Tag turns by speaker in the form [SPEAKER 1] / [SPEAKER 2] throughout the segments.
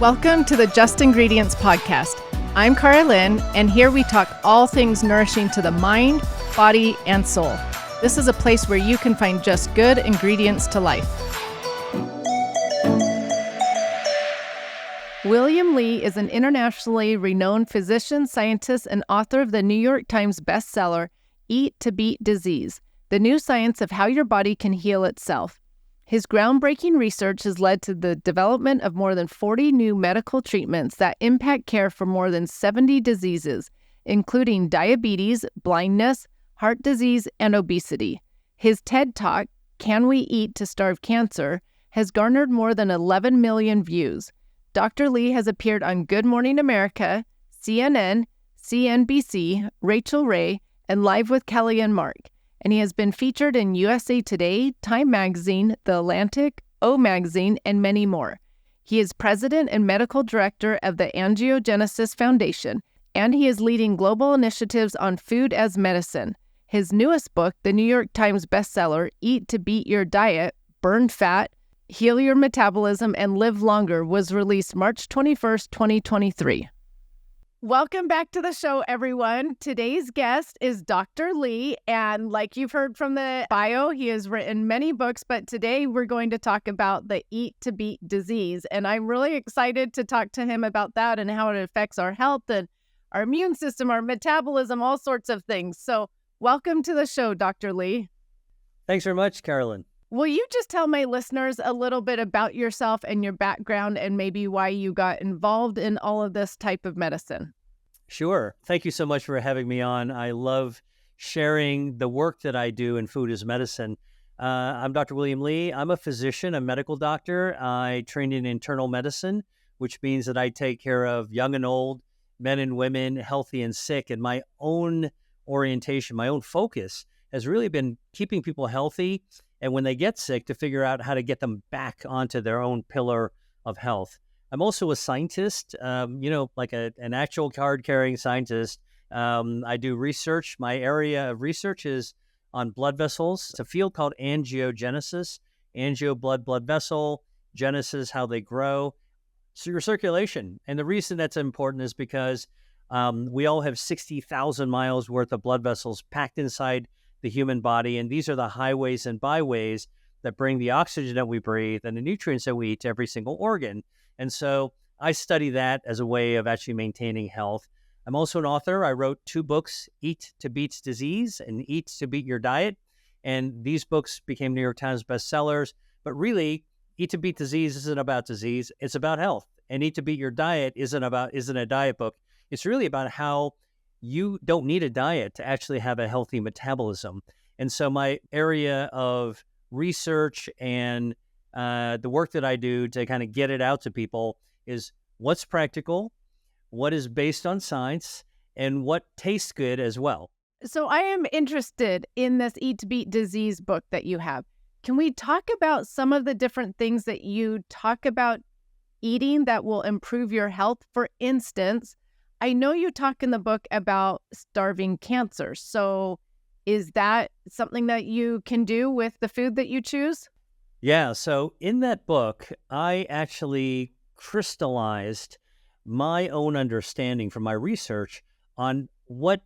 [SPEAKER 1] Welcome to the Just Ingredients podcast. I'm Cara Lynn, and here we talk all things nourishing to the mind, body, and soul. This is a place where you can find just good ingredients to life. William Li is an internationally renowned physician, scientist, and author of the New York Times bestseller, Eat to Beat Disease, the new science of how your body can heal itself. His groundbreaking research has led to the development of more than 40 new medical treatments that impact care for more than 70 diseases, including diabetes, blindness, heart disease, and obesity. His TED Talk, Can We Eat to Starve Cancer?, has garnered more than 11 million views. Dr. Li has appeared on Good Morning America, CNN, CNBC, Rachel Ray, and Live with Kelly and Mark. And he has been featured in USA Today, Time Magazine, The Atlantic, O Magazine, and many more. He is president and medical director of the Angiogenesis Foundation, and he is leading global initiatives on food as medicine. His newest book, the New York Times bestseller, Eat to Beat Your Diet, Burn Fat, Heal Your Metabolism, and Live Longer, was released March 21st, 2023. Welcome back to the show, everyone. Today's guest is Dr. Li, and like you've heard from the bio, he has written many books, but today we're going to talk about the Eat to Beat disease, and I'm really excited to talk to him about that and how it affects our health and our immune system, our metabolism, all sorts of things. So welcome to the show, Dr. Li.
[SPEAKER 2] Thanks very much, Carolyn.
[SPEAKER 1] Will you just tell my listeners a little bit about yourself and your background and maybe why you got involved in all of this type of medicine?
[SPEAKER 2] Sure. Thank you so much for having me on. I love sharing the work that I do in food as medicine. I'm Dr. William Li. I'm a physician, a medical doctor. I trained in internal medicine, which means that I take care of young and old, men and women, healthy and sick. And my own orientation, my own focus has really been keeping people healthy, and when they get sick, to figure out how to get them back onto their own pillar of health. I'm also a scientist, like an actual card-carrying scientist. I do research. My area of research is on blood vessels. It's a field called angiogenesis. Angio, blood vessel, genesis, how they grow. So your circulation. And the reason that's important is because we all have 60,000 miles worth of blood vessels packed inside the human body. And these are the highways and byways that bring the oxygen that we breathe and the nutrients that we eat to every single organ. And so I study that as a way of actually maintaining health. I'm also an author. I wrote 2 books, Eat to Beat Disease and Eat to Beat Your Diet. And these books became New York Times bestsellers. But really, Eat to Beat Disease isn't about disease. It's about health. And Eat to Beat Your Diet isn't a diet book. It's really about how you don't need a diet to actually have a healthy metabolism. And so my area of research and the work that I do to kind of get it out to people is what's practical, what is based on science, and what tastes good as well.
[SPEAKER 1] So I am interested in this Eat to Beat Disease book that you have. Can we talk about some of the different things that you talk about eating that will improve your health? For instance, I know you talk in the book about starving cancer. So is that something that you can do with the food that you choose?
[SPEAKER 2] Yeah, so in that book, I actually crystallized my own understanding from my research on what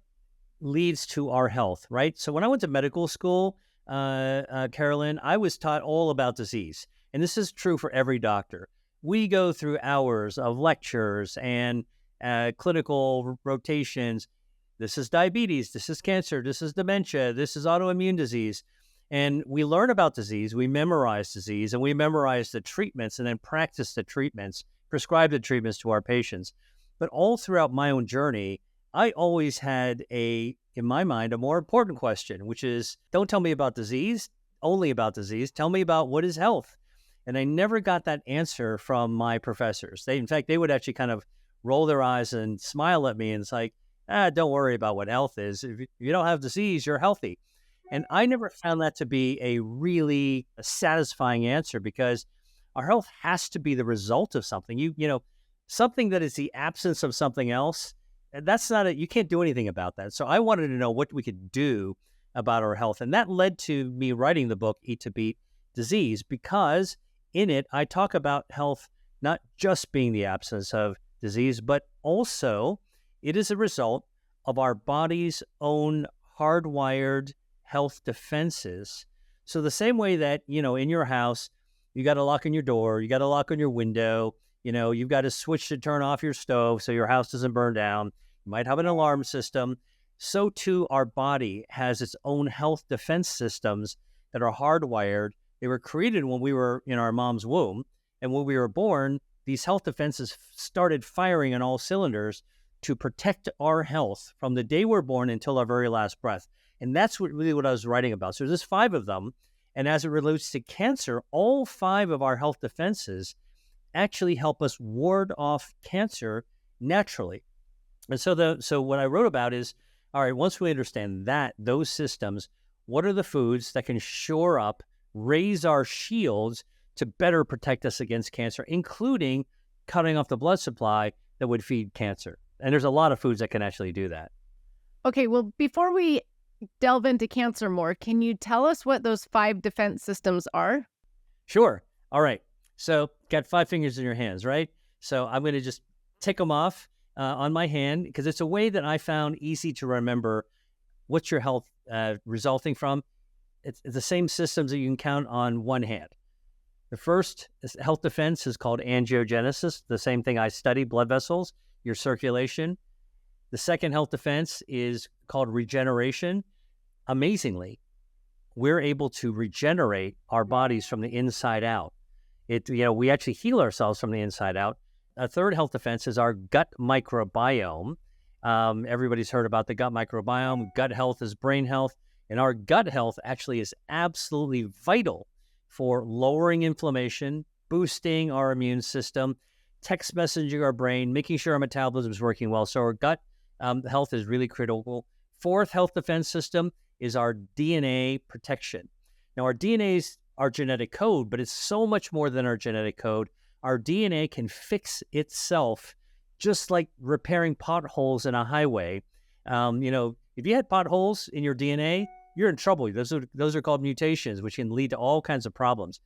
[SPEAKER 2] leads to our health, right? So when I went to medical school, Carolyn, I was taught all about disease. And this is true for every doctor. We go through hours of lectures and clinical rotations. This is diabetes, this is cancer, this is dementia, this is autoimmune disease. And we learn about disease, we memorize disease, and we memorize the treatments and then practice the treatments, prescribe the treatments to our patients. But all throughout my own journey, I always had in my mind, a more important question, which is, don't tell me about disease, only about disease. Tell me about what is health. And I never got that answer from my professors. In fact, they would actually kind of roll their eyes and smile at me. And it's like, don't worry about what health is. If you don't have disease, you're healthy. And I never found that to be a really satisfying answer, because our health has to be the result of something. Something that is the absence of something else, that's not you can't do anything about that. So I wanted to know what we could do about our health. And that led to me writing the book, Eat to Beat Disease, because in it, I talk about health not just being the absence of disease, but also it is a result of our body's own hardwired health defenses. So the same way that, in your house, you got a lock on your door, you got a lock on your window, you've got a switch to turn off your stove so your house doesn't burn down. You might have an alarm system. So too, our body has its own health defense systems that are hardwired. They were created when we were in our mom's womb. And when we were born, these health defenses started firing on all cylinders to protect our health from the day we're born until our very last breath. And that's really what I was writing about. So there's 5 of them. And as it relates to cancer, all 5 of our health defenses actually help us ward off cancer naturally. And so what I wrote about is, all right, once we understand those systems, what are the foods that can shore up, raise our shields to better protect us against cancer, including cutting off the blood supply that would feed cancer? And there's a lot of foods that can actually do that.
[SPEAKER 1] Okay, well, before we delve into cancer more, can you tell us what those 5 defense systems are?
[SPEAKER 2] Sure. All right. So got 5 fingers in your hands, right? So I'm going to just tick them off on my hand because it's a way that I found easy to remember what's your health resulting from. It's the same systems that you can count on one hand. The first health defense is called angiogenesis, the same thing I study, blood vessels, your circulation. The second health defense is called regeneration. Amazingly, we're able to regenerate our bodies from the inside out. We actually heal ourselves from the inside out. A third health defense is our gut microbiome. Everybody's heard about the gut microbiome. Gut health is brain health. And our gut health actually is absolutely vital for lowering inflammation, boosting our immune system, text messaging our brain, making sure our metabolism is working well. So our gut health is really critical. Fourth health defense system is our DNA protection. Now, our DNA is our genetic code, but it's so much more than our genetic code. Our DNA can fix itself just like repairing potholes in a highway. If you had potholes in your DNA, you're in trouble. Those are called mutations, which can lead to all kinds of problems.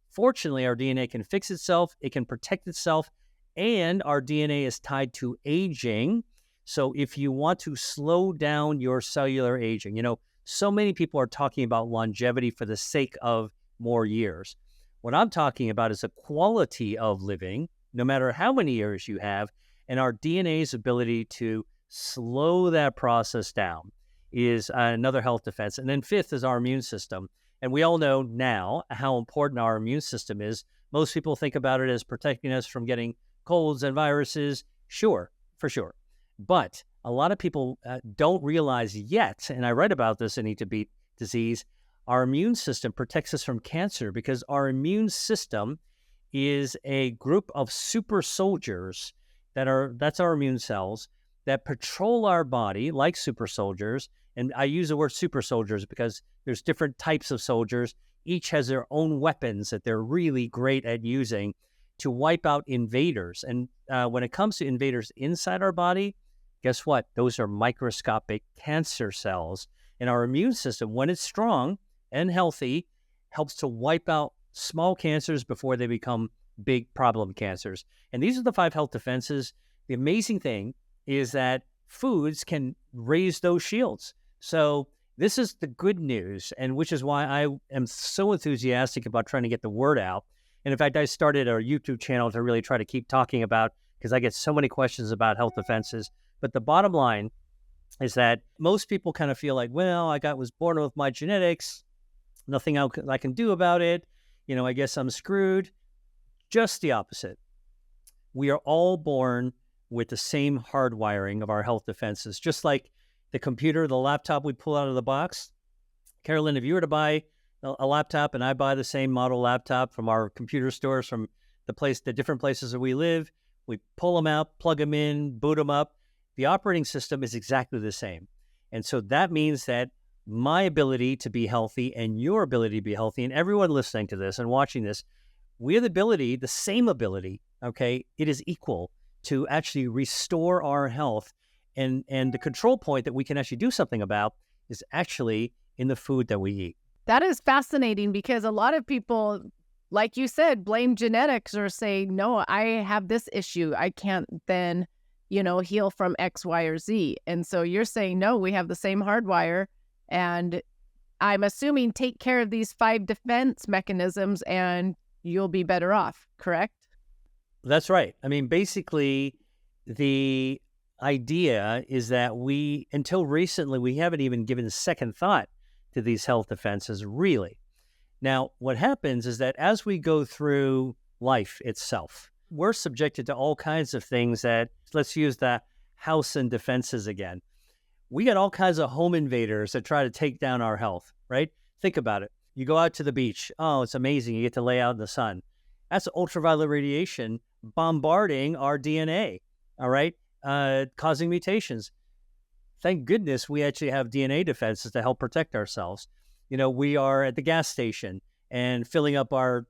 [SPEAKER 2] Fortunately, our DNA can fix itself, it can protect itself, and our DNA is tied to aging. So if you want to slow down your cellular aging, so many people are talking about longevity for the sake of more years. What I'm talking about is a quality of living, no matter how many years you have, and our DNA's ability to slow that process down is another health defense. And then fifth is our immune system. And we all know now how important our immune system is. Most people think about it as protecting us from getting colds and viruses. Sure, for sure. But a lot of people don't realize yet, and I read about this in Eat to Beat Disease, our immune system protects us from cancer because our immune system is a group of super soldiers that's our immune cells that patrol our body like super soldiers. And I use the word super soldiers because there's different types of soldiers. Each has their own weapons that they're really great at using to wipe out invaders. And when it comes to invaders inside our body, guess what? Those are microscopic cancer cells. And our immune system, when it's strong and healthy, helps to wipe out small cancers before they become big problem cancers. And these are the 5 health defenses. The amazing thing is that foods can raise those shields. So this is the good news, and which is why I am so enthusiastic about trying to get the word out. And in fact, I started a YouTube channel to really try to keep talking about, because I get so many questions about health defenses. But the bottom line is that most people kind of feel like, well, was born with my genetics, nothing else I can do about it. I guess I'm screwed. Just the opposite. We are all born with the same hardwiring of our health defenses, just like the computer, the laptop we pull out of the box. Carolyn, if you were to buy a laptop and I buy the same model laptop from our computer stores from the different places that we live, we pull them out, plug them in, boot them up. The operating system is exactly the same. And so that means that my ability to be healthy and your ability to be healthy, and everyone listening to this and watching this, we have the same ability, okay? It is equal to actually restore our health. And the control point that we can actually do something about is actually in the food that we eat.
[SPEAKER 1] That is fascinating because a lot of people like you said, blame genetics or say, no, I have this issue. I can't then, heal from X, Y, or Z. And so you're saying, no, we have the same hardwire. And I'm assuming take care of these 5 defense mechanisms and you'll be better off, correct?
[SPEAKER 2] That's right. I mean, basically, the idea is that until recently, we haven't even given second thought to these health defenses, really. Now, what happens is that as we go through life itself, we're subjected to all kinds of things that, let's use the house and defenses again. We got all kinds of home invaders that try to take down our health, right? Think about it. You go out to the beach. Oh, it's amazing. You get to lay out in the sun. That's ultraviolet radiation bombarding our DNA, all right, causing mutations. Thank goodness we actually have DNA defenses to help protect ourselves. We are at the gas station and filling up our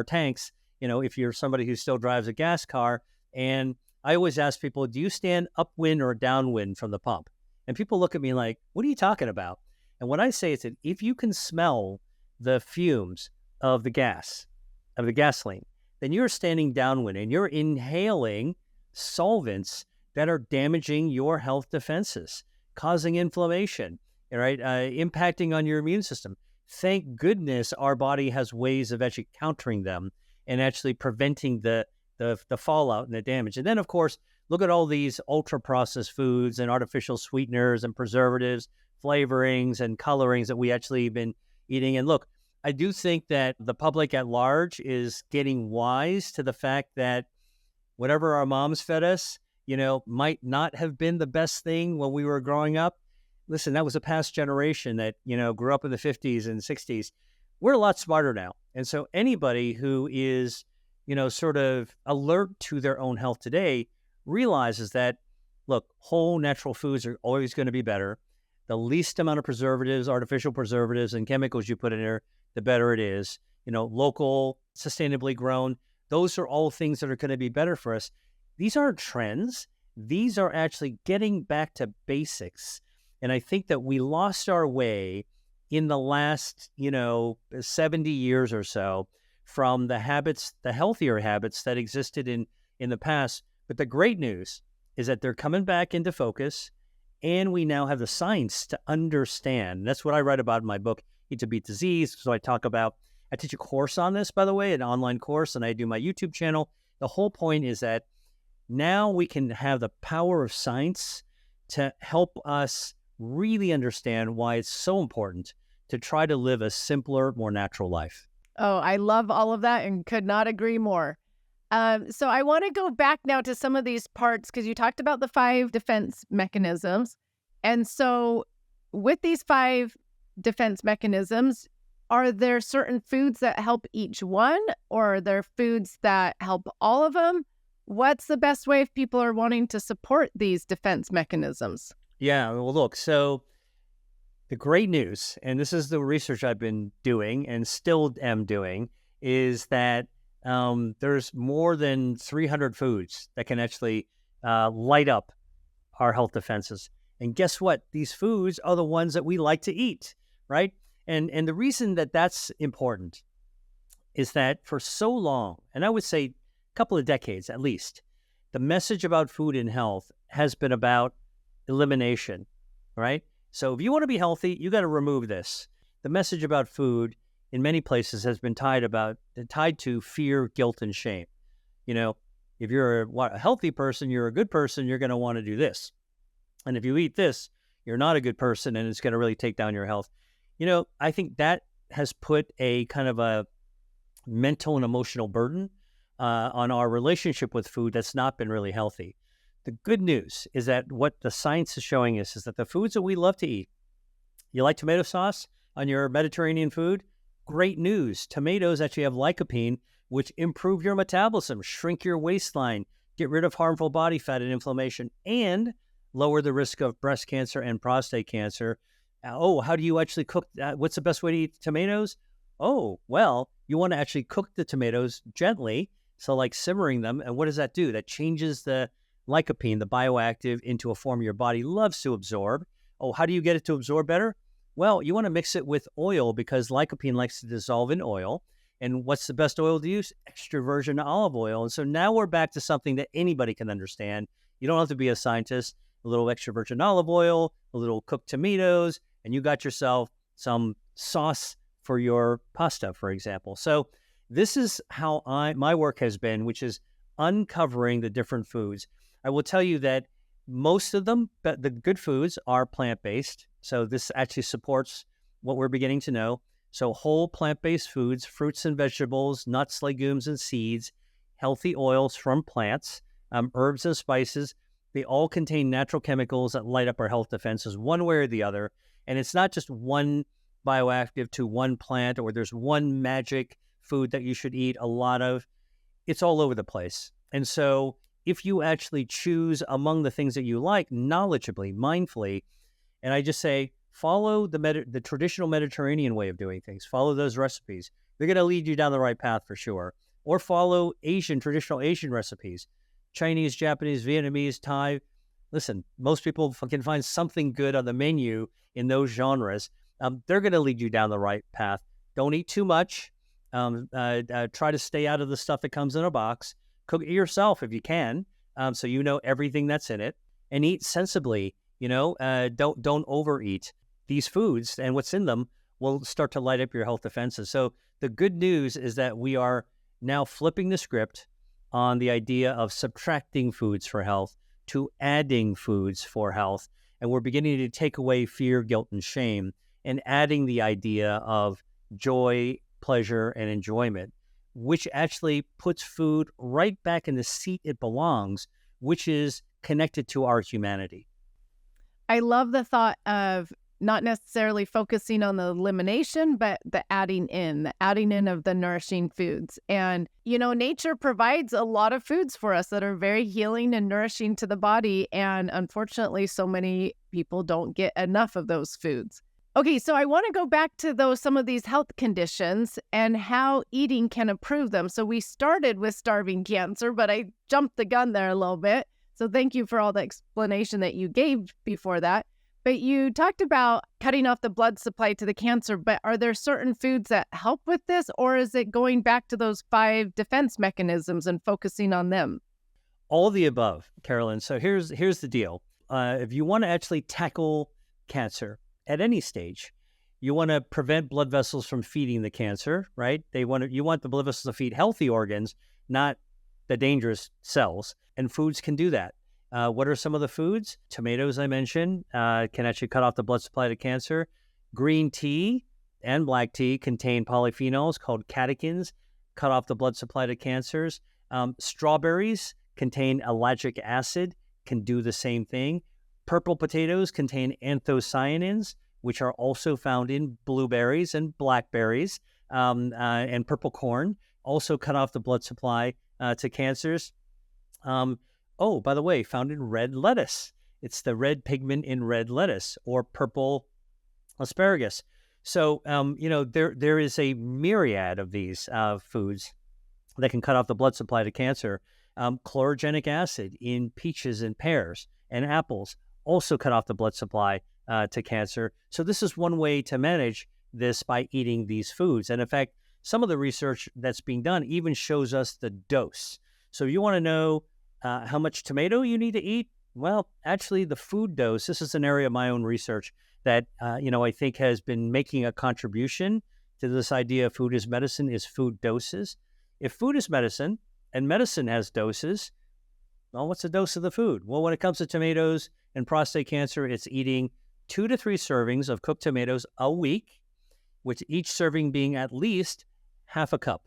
[SPEAKER 2] tanks, if you're somebody who still drives a gas car. And I always ask people, do you stand upwind or downwind from the pump? And people look at me like, what are you talking about? And what I say is that if you can smell the fumes of the gasoline, then you're standing downwind and you're inhaling solvents that are damaging your health defenses, causing inflammation, right? Impacting on your immune system. Thank goodness our body has ways of actually countering them and actually preventing the fallout and the damage. And then, of course, look at all these ultra-processed foods and artificial sweeteners and preservatives, flavorings and colorings that we actually have been eating. And look, I do think that the public at large is getting wise to the fact that whatever our moms fed us, might not have been the best thing when we were growing up. Listen, that was a past generation that, grew up in the 50s and 60s. We're a lot smarter now. And so anybody who is, sort of alert to their own health today realizes that, look, whole natural foods are always going to be better. The least amount of preservatives, artificial preservatives, and chemicals you put in there, the better it is. Local, sustainably grown, those are all things that are going to be better for us. These aren't trends. These are actually getting back to basics. And I think that we lost our way in the last, 70 years or so from the habits, the healthier habits that existed in the past. But the great news is that they're coming back into focus, and we now have the science to understand. That's what I write about in my book, Eat to Beat Disease. So I teach a course on this, by the way, an online course, and I do my YouTube channel. The whole point is that now we can have the power of science to help us really understand why it's so important to try to live a simpler, more natural life.
[SPEAKER 1] Oh, I love all of that and could not agree more. So I want to go back now to some of these parts because you talked about the 5 defense mechanisms. And so with these 5 defense mechanisms, are there certain foods that help each one, or are there foods that help all of them? What's the best way if people are wanting to support these defense mechanisms?
[SPEAKER 2] Yeah, well, look, so the great news, and this is the research I've been doing and still am doing, is that there's more than 300 foods that can actually light up our health defenses. And guess what? These foods are the ones that we like to eat, right? And the reason that that's important is that for so long, and I would say a couple of decades at least, the message about food and health has been about elimination, right? So if you want to be healthy, you got to remove this. The message about food in many places has been tied to fear, guilt, and shame. If you're a healthy person, you're a good person, you're going to want to do this. And if you eat this, you're not a good person, and it's going to really take down your health. I think that has put a kind of a mental and emotional burden on our relationship with food that's not been really healthy. The good news is that what the science is showing us is that the foods that we love to eat, you like tomato sauce on your Mediterranean food? Great news. Tomatoes actually have lycopene, which improve your metabolism, shrink your waistline, get rid of harmful body fat and inflammation, and lower the risk of breast cancer and prostate cancer. Oh, how do you actually cook that? What's the best way to eat tomatoes? Oh, well, you want to actually cook the tomatoes gently, so like simmering them. And what does that do? That changes the lycopene, the bioactive, into a form your body loves to absorb. Oh, how do you get it to absorb better? Well, you want to mix it with oil because lycopene likes to dissolve in oil. And what's the best oil to use? Extra virgin olive oil. And so now we're back to something that anybody can understand. You don't have to be a scientist. A little extra virgin olive oil, a little cooked tomatoes, and you got yourself some sauce for your pasta, for example. So this is how my work has been, which is uncovering the different foods. I will tell you that most of them, but the good foods are plant-based. So this actually supports what we're beginning to know. So whole plant-based foods, fruits and vegetables, nuts, legumes, and seeds, healthy oils from plants, herbs and spices. They all contain natural chemicals that light up our health defenses one way or the other. And it's not just one bioactive to one plant, or there's one magic food that you should eat a lot of. It's all over the place. And so if you actually choose among the things that you like knowledgeably, mindfully, and I just say, follow the traditional Mediterranean way of doing things, follow those recipes. They're going to lead you down the right path for sure. Or follow traditional Asian recipes, Chinese, Japanese, Vietnamese, Thai. Listen, most people can find something good on the menu in those genres. They're going to lead you down the right path. Don't eat too much. Try to stay out of the stuff that comes in a box. Cook it yourself if you can, so you know everything that's in it. And eat sensibly. Don't overeat. These foods and what's in them will start to light up your health defenses. So the good news is that we are now flipping the script on the idea of subtracting foods for health to adding foods for health. And we're beginning to take away fear, guilt, and shame and adding the idea of joy, pleasure, and enjoyment, which actually puts food right back in the seat it belongs, which is connected to our humanity.
[SPEAKER 1] I love the thought of not necessarily focusing on the elimination, but the adding in of the nourishing foods. And, nature provides a lot of foods for us that are very healing and nourishing to the body. And unfortunately, so many people don't get enough of those foods. Okay, so I want to go back to some of these health conditions and how eating can improve them. So we started with starving cancer, but I jumped the gun there a little bit. So thank you for all the explanation that you gave before that. But you talked about cutting off the blood supply to the cancer, but are there certain foods that help with this, or is it going back to those 5 defense mechanisms and focusing on them?
[SPEAKER 2] All of the above, Carolyn. So here's the deal. If you want to actually tackle cancer at any stage, you want to prevent blood vessels from feeding the cancer, right? You want the blood vessels to feed healthy organs, not the dangerous cells, and foods can do that. What are some of the foods? Tomatoes, I mentioned, can actually cut off the blood supply to cancer. Green tea and black tea contain polyphenols called catechins, cut off the blood supply to cancers. Strawberries contain ellagic acid, can do the same thing. Purple potatoes contain anthocyanins, which are also found in blueberries and blackberries, and purple corn, also cut off the blood supply to cancers. Oh, by the way, found in red lettuce. It's the red pigment in red lettuce or purple asparagus. So, there is a myriad of these foods that can cut off the blood supply to cancer. Chlorogenic acid in peaches and pears and apples also cut off the blood supply to cancer. So this is one way to manage this by eating these foods. And in fact, some of the research that's being done even shows us the dose. So if you want to know how much tomato you need to eat, well, actually the food dose, this is an area of my own research that, I think has been making a contribution to this idea of food is medicine, is food doses. If food is medicine and medicine has doses, well, what's the dose of the food? Well, when it comes to tomatoes and prostate cancer, it's eating 2 to 3 servings of cooked tomatoes a week, with each serving being at least half a cup.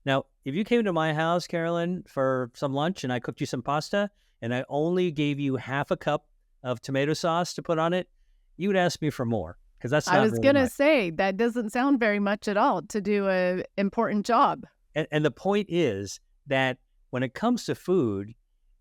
[SPEAKER 2] Now, if you came to my house, Carolyn, for some lunch and I cooked you some pasta and I only gave you half a cup of tomato sauce to put on it, you would ask me for more, because that's not
[SPEAKER 1] I was
[SPEAKER 2] really
[SPEAKER 1] going to
[SPEAKER 2] much.
[SPEAKER 1] say, that doesn't sound very much at all to do an important job.
[SPEAKER 2] And the point is that when it comes to food,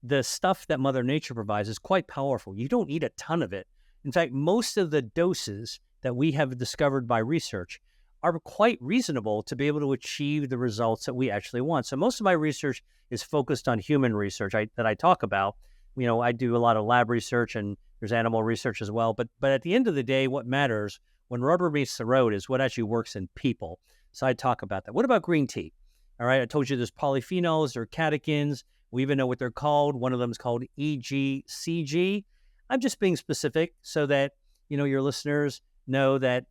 [SPEAKER 2] the stuff that Mother Nature provides is quite powerful. You don't need a ton of it. In fact, most of the doses that we have discovered by research are quite reasonable to be able to achieve the results that we actually want. So most of my research is focused on human research that I talk about. I do a lot of lab research and there's animal research as well. But at the end of the day, what matters, when rubber meets the road is what actually works in people. So I talk about that. What about green tea? All right, I told you there's polyphenols or catechins. We even know what they're called. One of them is called EGCG. I'm just being specific so that, your listeners know that,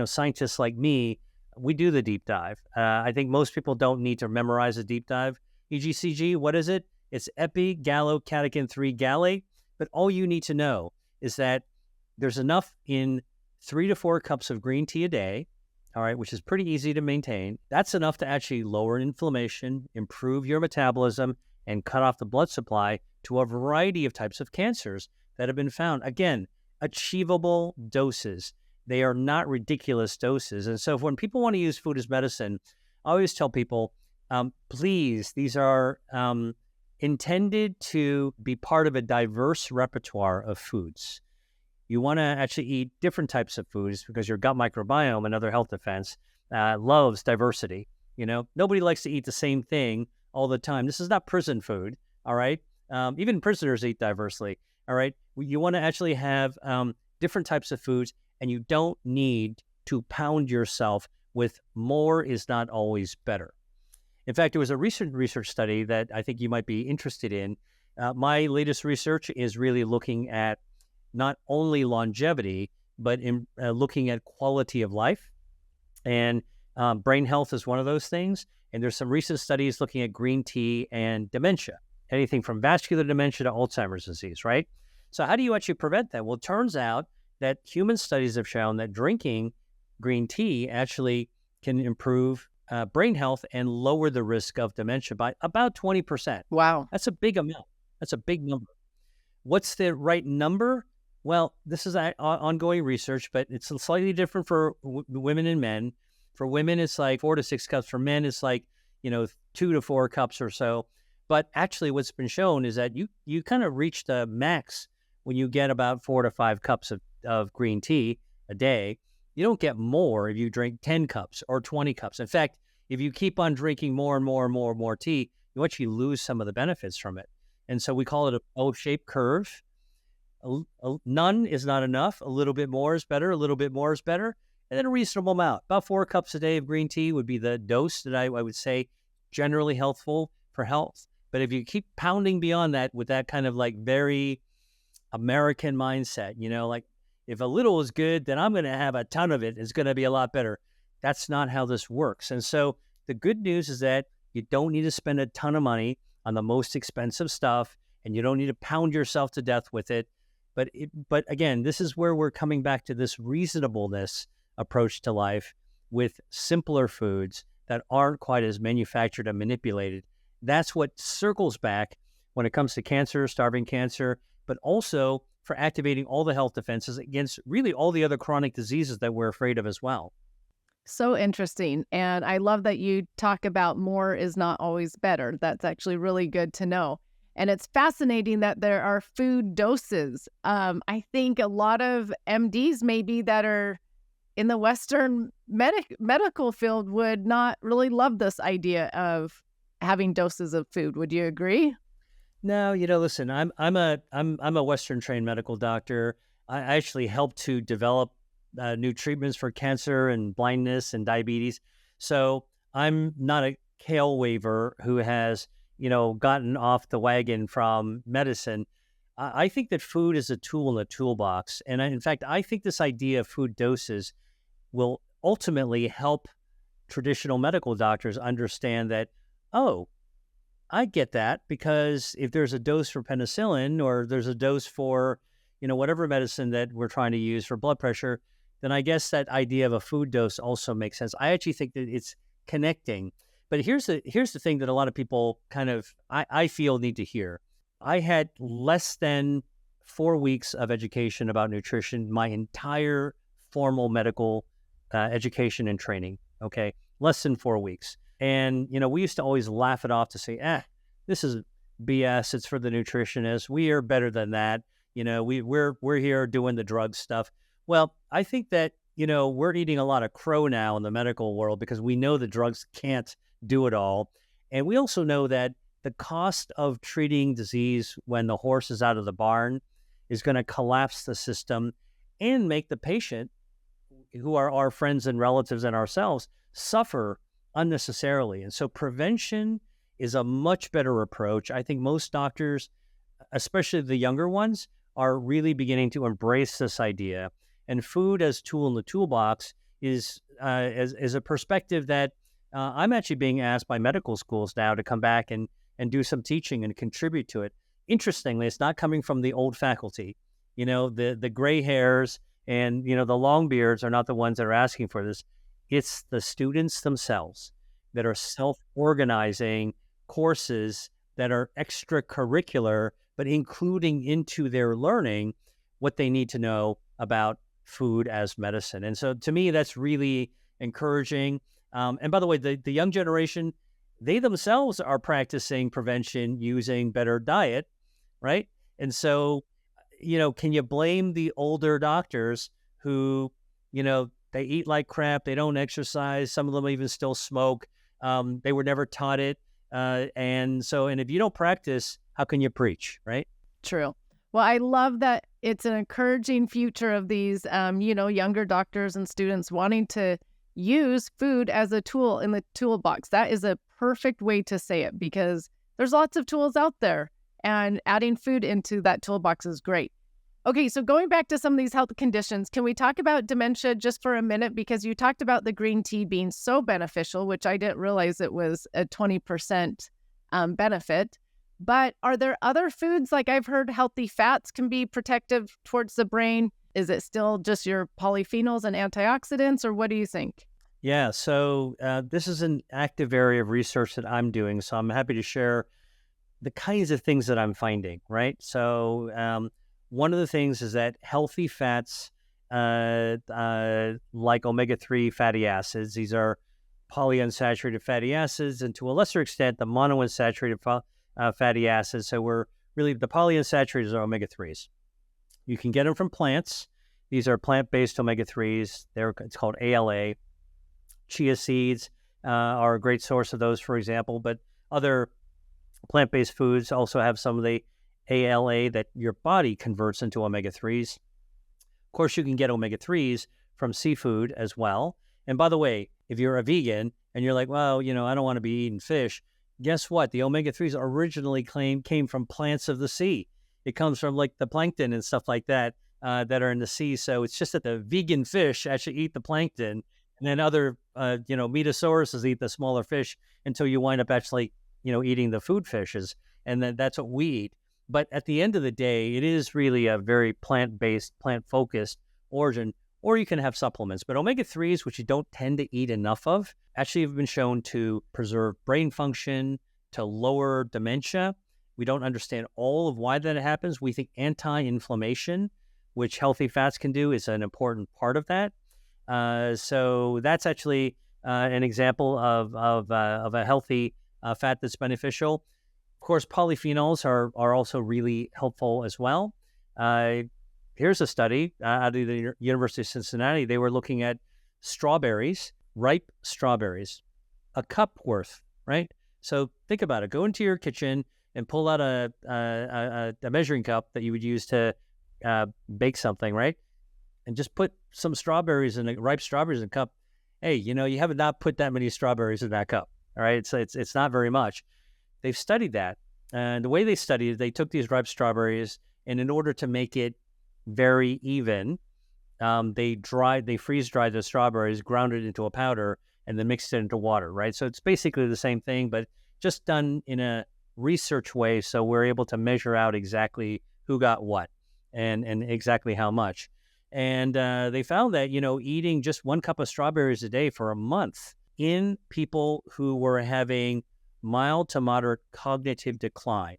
[SPEAKER 2] scientists like me, we do the deep dive. I think most people don't need to memorize a deep dive. EGCG, what is it? It's epigallocatechin 3 gallate. But all you need to know is that there's enough in 3 to 4 cups of green tea a day, all right, which is pretty easy to maintain. That's enough to actually lower inflammation, improve your metabolism, and cut off the blood supply to a variety of types of cancers that have been found. Again, achievable doses. They are not ridiculous doses. And so when people want to use food as medicine, I always tell people, please, these are intended to be part of a diverse repertoire of foods. You want to actually eat different types of foods because your gut microbiome, another health defense, loves diversity. Nobody likes to eat the same thing all the time. This is not prison food, all right? Even prisoners eat diversely, all right? You want to actually have different types of foods, and you don't need to pound yourself with more is not always better. In fact, there was a recent research study that I think you might be interested in. My latest research is really looking at not only longevity, but in looking at quality of life. And brain health is one of those things. And there's some recent studies looking at green tea and dementia, anything from vascular dementia to Alzheimer's disease, right? So how do you actually prevent that? Well, it turns out that human studies have shown that drinking green tea actually can improve brain health and lower the risk of dementia by about 20%.
[SPEAKER 1] Wow.
[SPEAKER 2] That's a big amount. That's a big number. What's the right number? Well, this is ongoing research, but it's slightly different for women and men. For women, it's like 4 to 6 cups. For men, it's like, 2 to 4 cups or so. But actually what's been shown is that you kind of reach the max when you get about 4 to 5 cups of green tea a day. You don't get more if you drink 10 cups or 20 cups. In fact, if you keep on drinking more and more and more and more tea, you actually lose some of the benefits from it. And so we call it a O-shaped curve. None is not enough. A little bit more is better. A little bit more is better. And then a reasonable amount. About 4 cups a day of green tea would be the dose that I would say generally healthful for health. But if you keep pounding beyond that with that kind of like very American mindset, like if a little is good, then I'm going to have a ton of it. It's going to be a lot better. That's not how this works. And so the good news is that you don't need to spend a ton of money on the most expensive stuff, and you don't need to pound yourself to death with it. But again, this is where we're coming back to this reasonableness approach to life with simpler foods that aren't quite as manufactured and manipulated. That's what circles back when it comes to cancer, starving cancer, but also for activating all the health defenses against really all the other chronic diseases that we're afraid of as well.
[SPEAKER 1] So interesting. And I love that you talk about more is not always better. That's actually really good to know. And it's fascinating that there are food doses. I think a lot of MDs maybe that are in the Western medical field would not really love this idea of having doses of food. Would you agree?
[SPEAKER 2] No, listen, I'm a Western trained medical doctor. I actually helped to develop new treatments for cancer and blindness and diabetes. So I'm not a kale waver who has, gotten off the wagon from medicine. I think that food is a tool in the toolbox. And in fact, I think this idea of food doses will ultimately help traditional medical doctors understand that, oh, I get that, because if there's a dose for penicillin or there's a dose for, whatever medicine that we're trying to use for blood pressure, then I guess that idea of a food dose also makes sense. I actually think that it's connecting. But here's the thing that a lot of people kind of, I feel, need to hear. I had less than 4 weeks of education about nutrition, my entire formal medical education and training, okay? Less than 4 weeks. And, we used to always laugh it off to say, this is BS. It's for the nutritionists. We are better than that. We're here doing the drug stuff. Well, I think that, we're eating a lot of crow now in the medical world because we know the drugs can't do it all. And we also know that the cost of treating disease when the horse is out of the barn is going to collapse the system and make the patient who are our friends and relatives and ourselves, suffer unnecessarily. And so prevention is a much better approach. I think most doctors, especially the younger ones, are really beginning to embrace this idea. And food as tool in the toolbox is a perspective that I'm actually being asked by medical schools now to come back and do some teaching and contribute to it. Interestingly, it's not coming from the old faculty. The gray hairs and, the long beards are not the ones that are asking for this. It's the students themselves that are self-organizing courses that are extracurricular, but including into their learning what they need to know about food as medicine. And so to me, that's really encouraging. And by the way, the young generation, they themselves are practicing prevention using better diet, right? And so, can you blame the older doctors who, they eat like crap, they don't exercise, some of them even still smoke, they were never taught it. And if you don't practice, how can you preach, right?
[SPEAKER 1] True. Well, I love that it's an encouraging future of these, younger doctors and students wanting to use food as a tool in the toolbox. That is a perfect way to say it, because there's lots of tools out there, and adding food into that toolbox is great. Okay, so going back to some of these health conditions, can we talk about dementia just for a minute? Because you talked about the green tea being so beneficial, which I didn't realize it was a 20% benefit. But are there other foods? Like I've heard healthy fats can be protective towards the brain. Is it still just your polyphenols and antioxidants, or what do you think?
[SPEAKER 2] Yeah, so this is an active area of research that I'm doing. So I'm happy to share the kinds of things that I'm finding, right? So one of the things is that healthy fats, like omega-3 fatty acids, these are polyunsaturated fatty acids, and to a lesser extent, the monounsaturated fatty acids. So the polyunsaturated are omega-3s. You can get them from plants. These are plant-based omega-3s. It's called ALA. Chia seeds are a great source of those, for example, but other plant-based foods also have some of the ALA that your body converts into omega-3s. Of course, you can get omega-3s from seafood as well. And by the way, if you're a vegan and you're like, well, I don't want to be eating fish, guess what? The omega-3s originally came from plants of the sea. It comes from like the plankton and stuff like that that are in the sea. So it's just that the vegan fish actually eat the plankton, and then other, metasauruses eat the smaller fish until you wind up actually, eating the food fishes. And then that's what we eat. But at the end of the day, it is really a very plant-based, plant-focused origin, or you can have supplements. But omega-3s, which you don't tend to eat enough of, actually have been shown to preserve brain function, to lower dementia. We don't understand all of why that happens. We think anti-inflammation, which healthy fats can do, is an important part of that. So that's actually an example of a healthy fat that's beneficial. Of course, polyphenols are also really helpful as well. Here's a study out of the University of Cincinnati. They were looking at strawberries, ripe strawberries, a cup worth, right? So think about it. Go into your kitchen and pull out a measuring cup that you would use to bake something, right? And just put some ripe strawberries in a cup. Hey, you have not put that many strawberries in that cup, all right? It's not very much. They've studied that. And the way they studied it, they took these ripe strawberries, and in order to make it very even, they freeze-dried the strawberries, ground it into a powder, and then mixed it into water, right? So it's basically the same thing, but just done in a research way, so we're able to measure out exactly who got what and exactly how much. And they found that, eating just 1 cup of strawberries a day for a month in people who were having mild to moderate cognitive decline,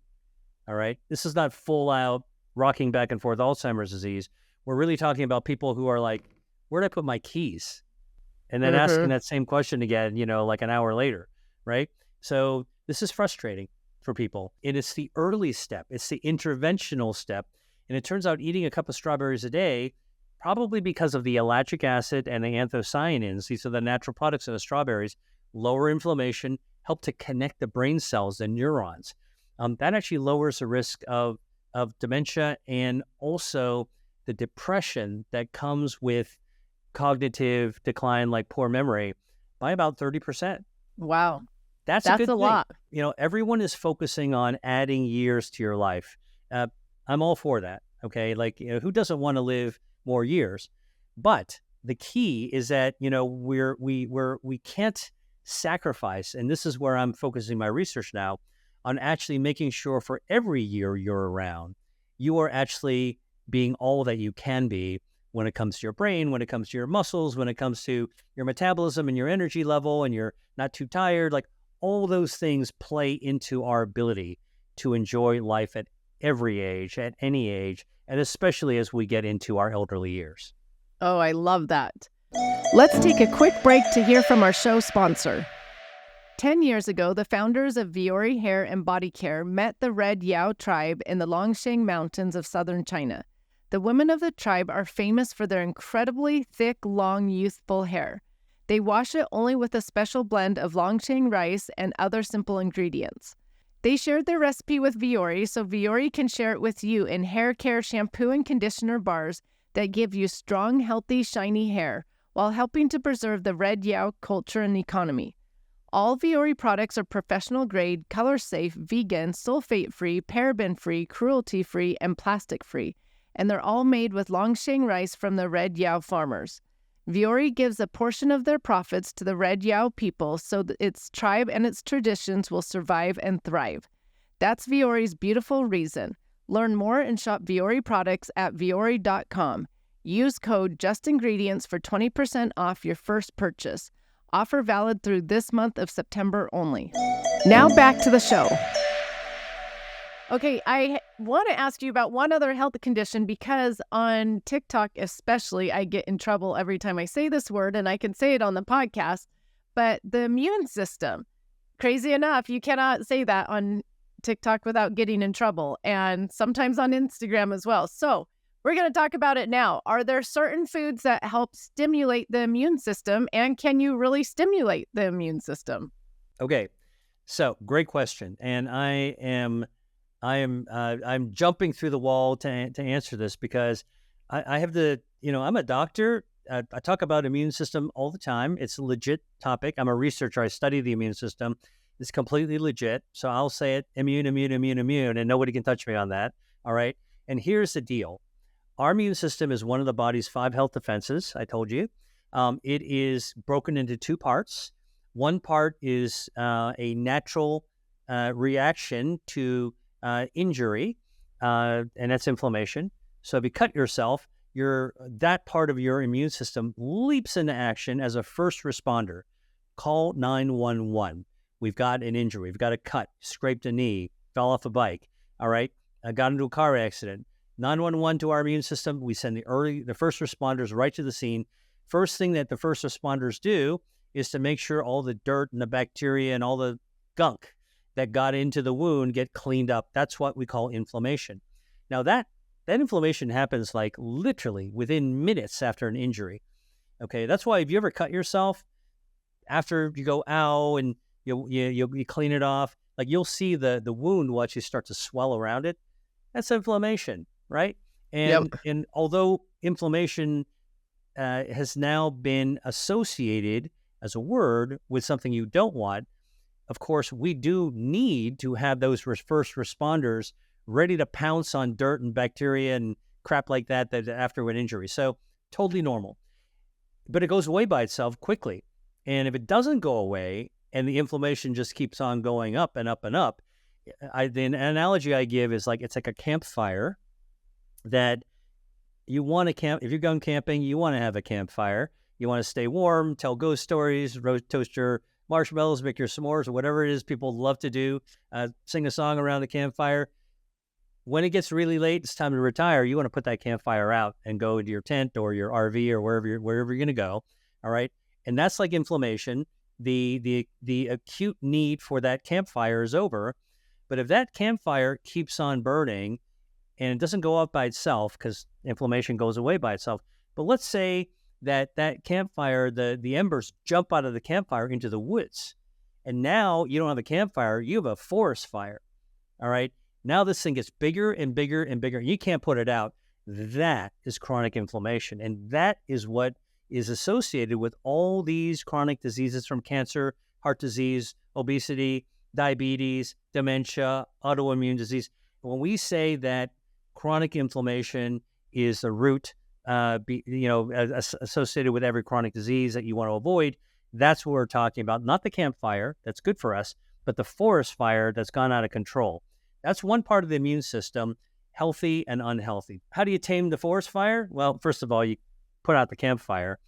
[SPEAKER 2] all right? This is not full-out rocking back and forth Alzheimer's disease. We're really talking about people who are like, where did I put my keys? And then asking that same question again, like an hour later, right? So this is frustrating for people. And it's the early step. It's the interventional step. And it turns out eating a cup of strawberries a day, probably because of the ellagic acid and the anthocyanins, these are the natural products of the strawberries, lower inflammation, help to connect the brain cells, the neurons. That actually lowers the risk of dementia and also the depression that comes with cognitive decline like poor memory by about 30%.
[SPEAKER 1] Wow.
[SPEAKER 2] That's a
[SPEAKER 1] That's
[SPEAKER 2] good
[SPEAKER 1] a
[SPEAKER 2] thing.
[SPEAKER 1] lot.
[SPEAKER 2] Everyone is focusing on adding years to your life. I'm all for that. Okay. Like, who doesn't want to live more years? But the key is that, we can't sacrifice. And this is where I'm focusing my research now on actually making sure for every year you're around, you are actually being all that you can be when it comes to your brain, when it comes to your muscles, when it comes to your metabolism and your energy level, and you're not too tired. Like, all those things play into our ability to enjoy life at every age, at any age, and especially as we get into our elderly years.
[SPEAKER 1] Oh, I love that. Let's take a quick break to hear from our show sponsor. 10 years ago, the founders of Viore Hair and Body Care met the Red Yao tribe in the Longshan Mountains of southern China. The women of the tribe are famous for their incredibly thick, long, youthful hair. They wash it only with a special blend of Longshan rice and other simple ingredients. They shared their recipe with Viore, so Viore can share it with you in hair care shampoo and conditioner bars that give you strong, healthy, shiny hair while helping to preserve the Red Yao culture and economy. All Viore products are professional grade, color safe, vegan, sulfate free, paraben free, cruelty free, and plastic free, and they're all made with Longshan rice from the Red Yao farmers. Viore gives a portion of their profits to the Red Yao people so that its tribe and its traditions will survive and thrive. That's Viore's beautiful reason. Learn more and shop Viore products at viore.com. Use code JUSTINGREDIENTS for 20% off your first purchase. Offer valid through this month of September only. Now back to the show. Okay, I want to ask you about one other health condition because on TikTok especially, I get in trouble every time I say this word, and I can say it on the podcast, but the immune system. Crazy enough, you cannot say that on TikTok without getting in trouble, and sometimes on Instagram as well. So we're going to talk about it now. Are there certain foods that help stimulate the immune system, and can you really stimulate the immune system?
[SPEAKER 2] Okay, so great question, and I'm jumping through the wall to answer this because I have I'm a doctor. I talk about immune system all the time. It's a legit topic. I'm a researcher. I study the immune system. It's completely legit. So I'll say it, immune, and nobody can touch me on that. All right. And here's the deal. Our immune system is one of the body's 5 health defenses. I told you. It is broken into 2 parts. One part is a natural reaction to injury, and that's inflammation. So if you cut yourself, that part of your immune system leaps into action as a first responder. Call 911. We've got an injury. We've got a cut, scraped a knee, fell off a bike. All right. I got into a car accident. 911 to our immune system. We send the first responders right to the scene. First thing that the first responders do is to make sure all the dirt and the bacteria and all the gunk that got into the wound get cleaned up. That's what we call inflammation. Now that inflammation happens like literally within minutes after an injury. Okay, that's why if you ever cut yourself, after you go ow and you clean it off, like you'll see the wound will actually start to swell around it. That's inflammation, right? And although inflammation has now been associated as a word with something you don't want, of course, we do need to have those first responders ready to pounce on dirt and bacteria and crap like that after an injury. So totally normal. But it goes away by itself quickly. And if it doesn't go away and the inflammation just keeps on going up and up and up, the analogy I give is it's like a campfire that you want to camp. If you're going camping, you want to have a campfire. You want to stay warm, tell ghost stories, toast your marshmallows, make your s'mores, or whatever it is people love to do, sing a song around the campfire. When it gets really late, it's time to retire. You want to put that campfire out and go into your tent or your RV or wherever you're going to go. All right. And that's like inflammation. The acute need for that campfire is over. But if that campfire keeps on burning and it doesn't go out by itself because inflammation goes away by itself, but let's say that campfire, the embers jump out of the campfire into the woods. And now you don't have a campfire, you have a forest fire. All right. Now this thing gets bigger and bigger and bigger. You can't put it out. That is chronic inflammation. And that is what is associated with all these chronic diseases from cancer, heart disease, obesity, diabetes, dementia, autoimmune disease. When we say that chronic inflammation is the root, associated with every chronic disease that you want to avoid, that's what we're talking about. Not the campfire, that's good for us, but the forest fire that's gone out of control. That's one part of the immune system, healthy and unhealthy. How do you tame the forest fire? Well, first of all, you put out the campfire.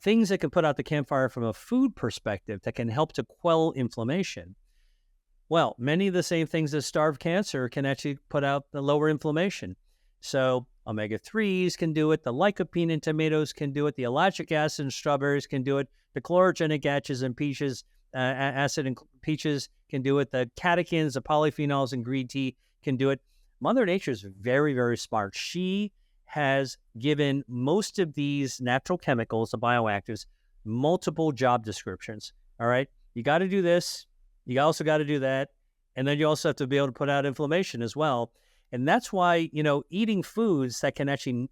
[SPEAKER 2] Things that can put out the campfire from a food perspective that can help to quell inflammation. Well, many of the same things that starve cancer can actually put out the lower inflammation. So omega-3s can do it. The lycopene in tomatoes can do it. The ellagic acid in strawberries can do it. The chlorogenic acid in peaches can do it. The catechins, the polyphenols in green tea can do it. Mother Nature is very, very smart. She has given most of these natural chemicals, the bioactives, multiple job descriptions. All right. You got to do this. You also got to do that. And then you also have to be able to put out inflammation as well. And that's why, eating foods that can actually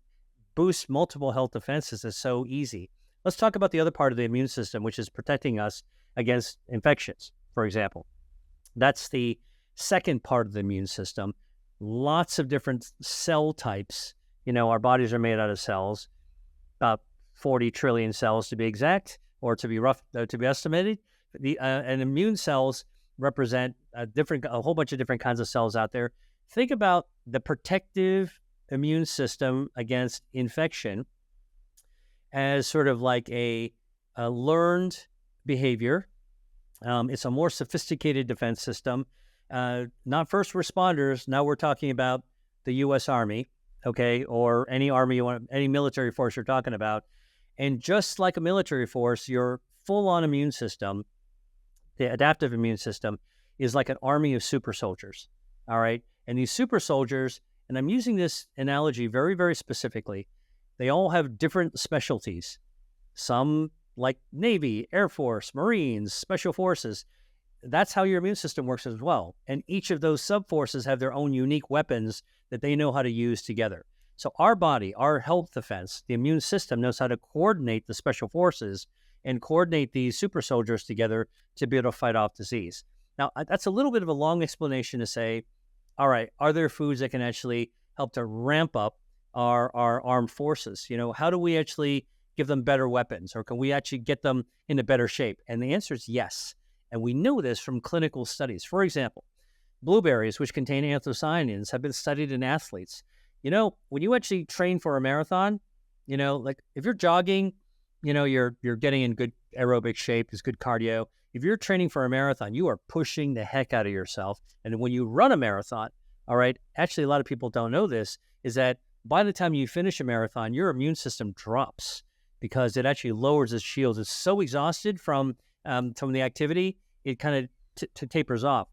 [SPEAKER 2] boost multiple health defenses is so easy. Let's talk about the other part of the immune system, which is protecting us against infections, for example. That's the second part of the immune system. Lots of different cell types. Our bodies are made out of cells, about 40 trillion cells to be exact, or to be estimated. And immune cells represent a whole bunch of different kinds of cells out there. Think about the protective immune system against infection as sort of like a learned behavior. It's a more sophisticated defense system. Not first responders. Now we're talking about the U.S. Army, okay, or any army any military force you're talking about. And just like a military force, your full-on immune system, the adaptive immune system, is like an army of super soldiers, all right? And these super soldiers, and I'm using this analogy very, very specifically, they all have different specialties. Some like Navy, Air Force, Marines, Special Forces. That's how your immune system works as well. And each of those sub-forces have their own unique weapons that they know how to use together. So our body, our health defense, the immune system knows how to coordinate the special forces and coordinate these super soldiers together to be able to fight off disease. Now, that's a little bit of a long explanation to say, all right, are there foods that can actually help to ramp up our armed forces? How do we actually give them better weapons, or can we actually get them into better shape? And the answer is yes. And we know this from clinical studies. For example, blueberries, which contain anthocyanins, have been studied in athletes. When you actually train for a marathon, like if you're jogging, you're getting in good aerobic shape, it's good cardio. If you're training for a marathon, you are pushing the heck out of yourself. And when you run a marathon, all right, actually a lot of people don't know this, is that by the time you finish a marathon, your immune system drops because it actually lowers its shields. It's so exhausted from the activity, it kind of tapers off.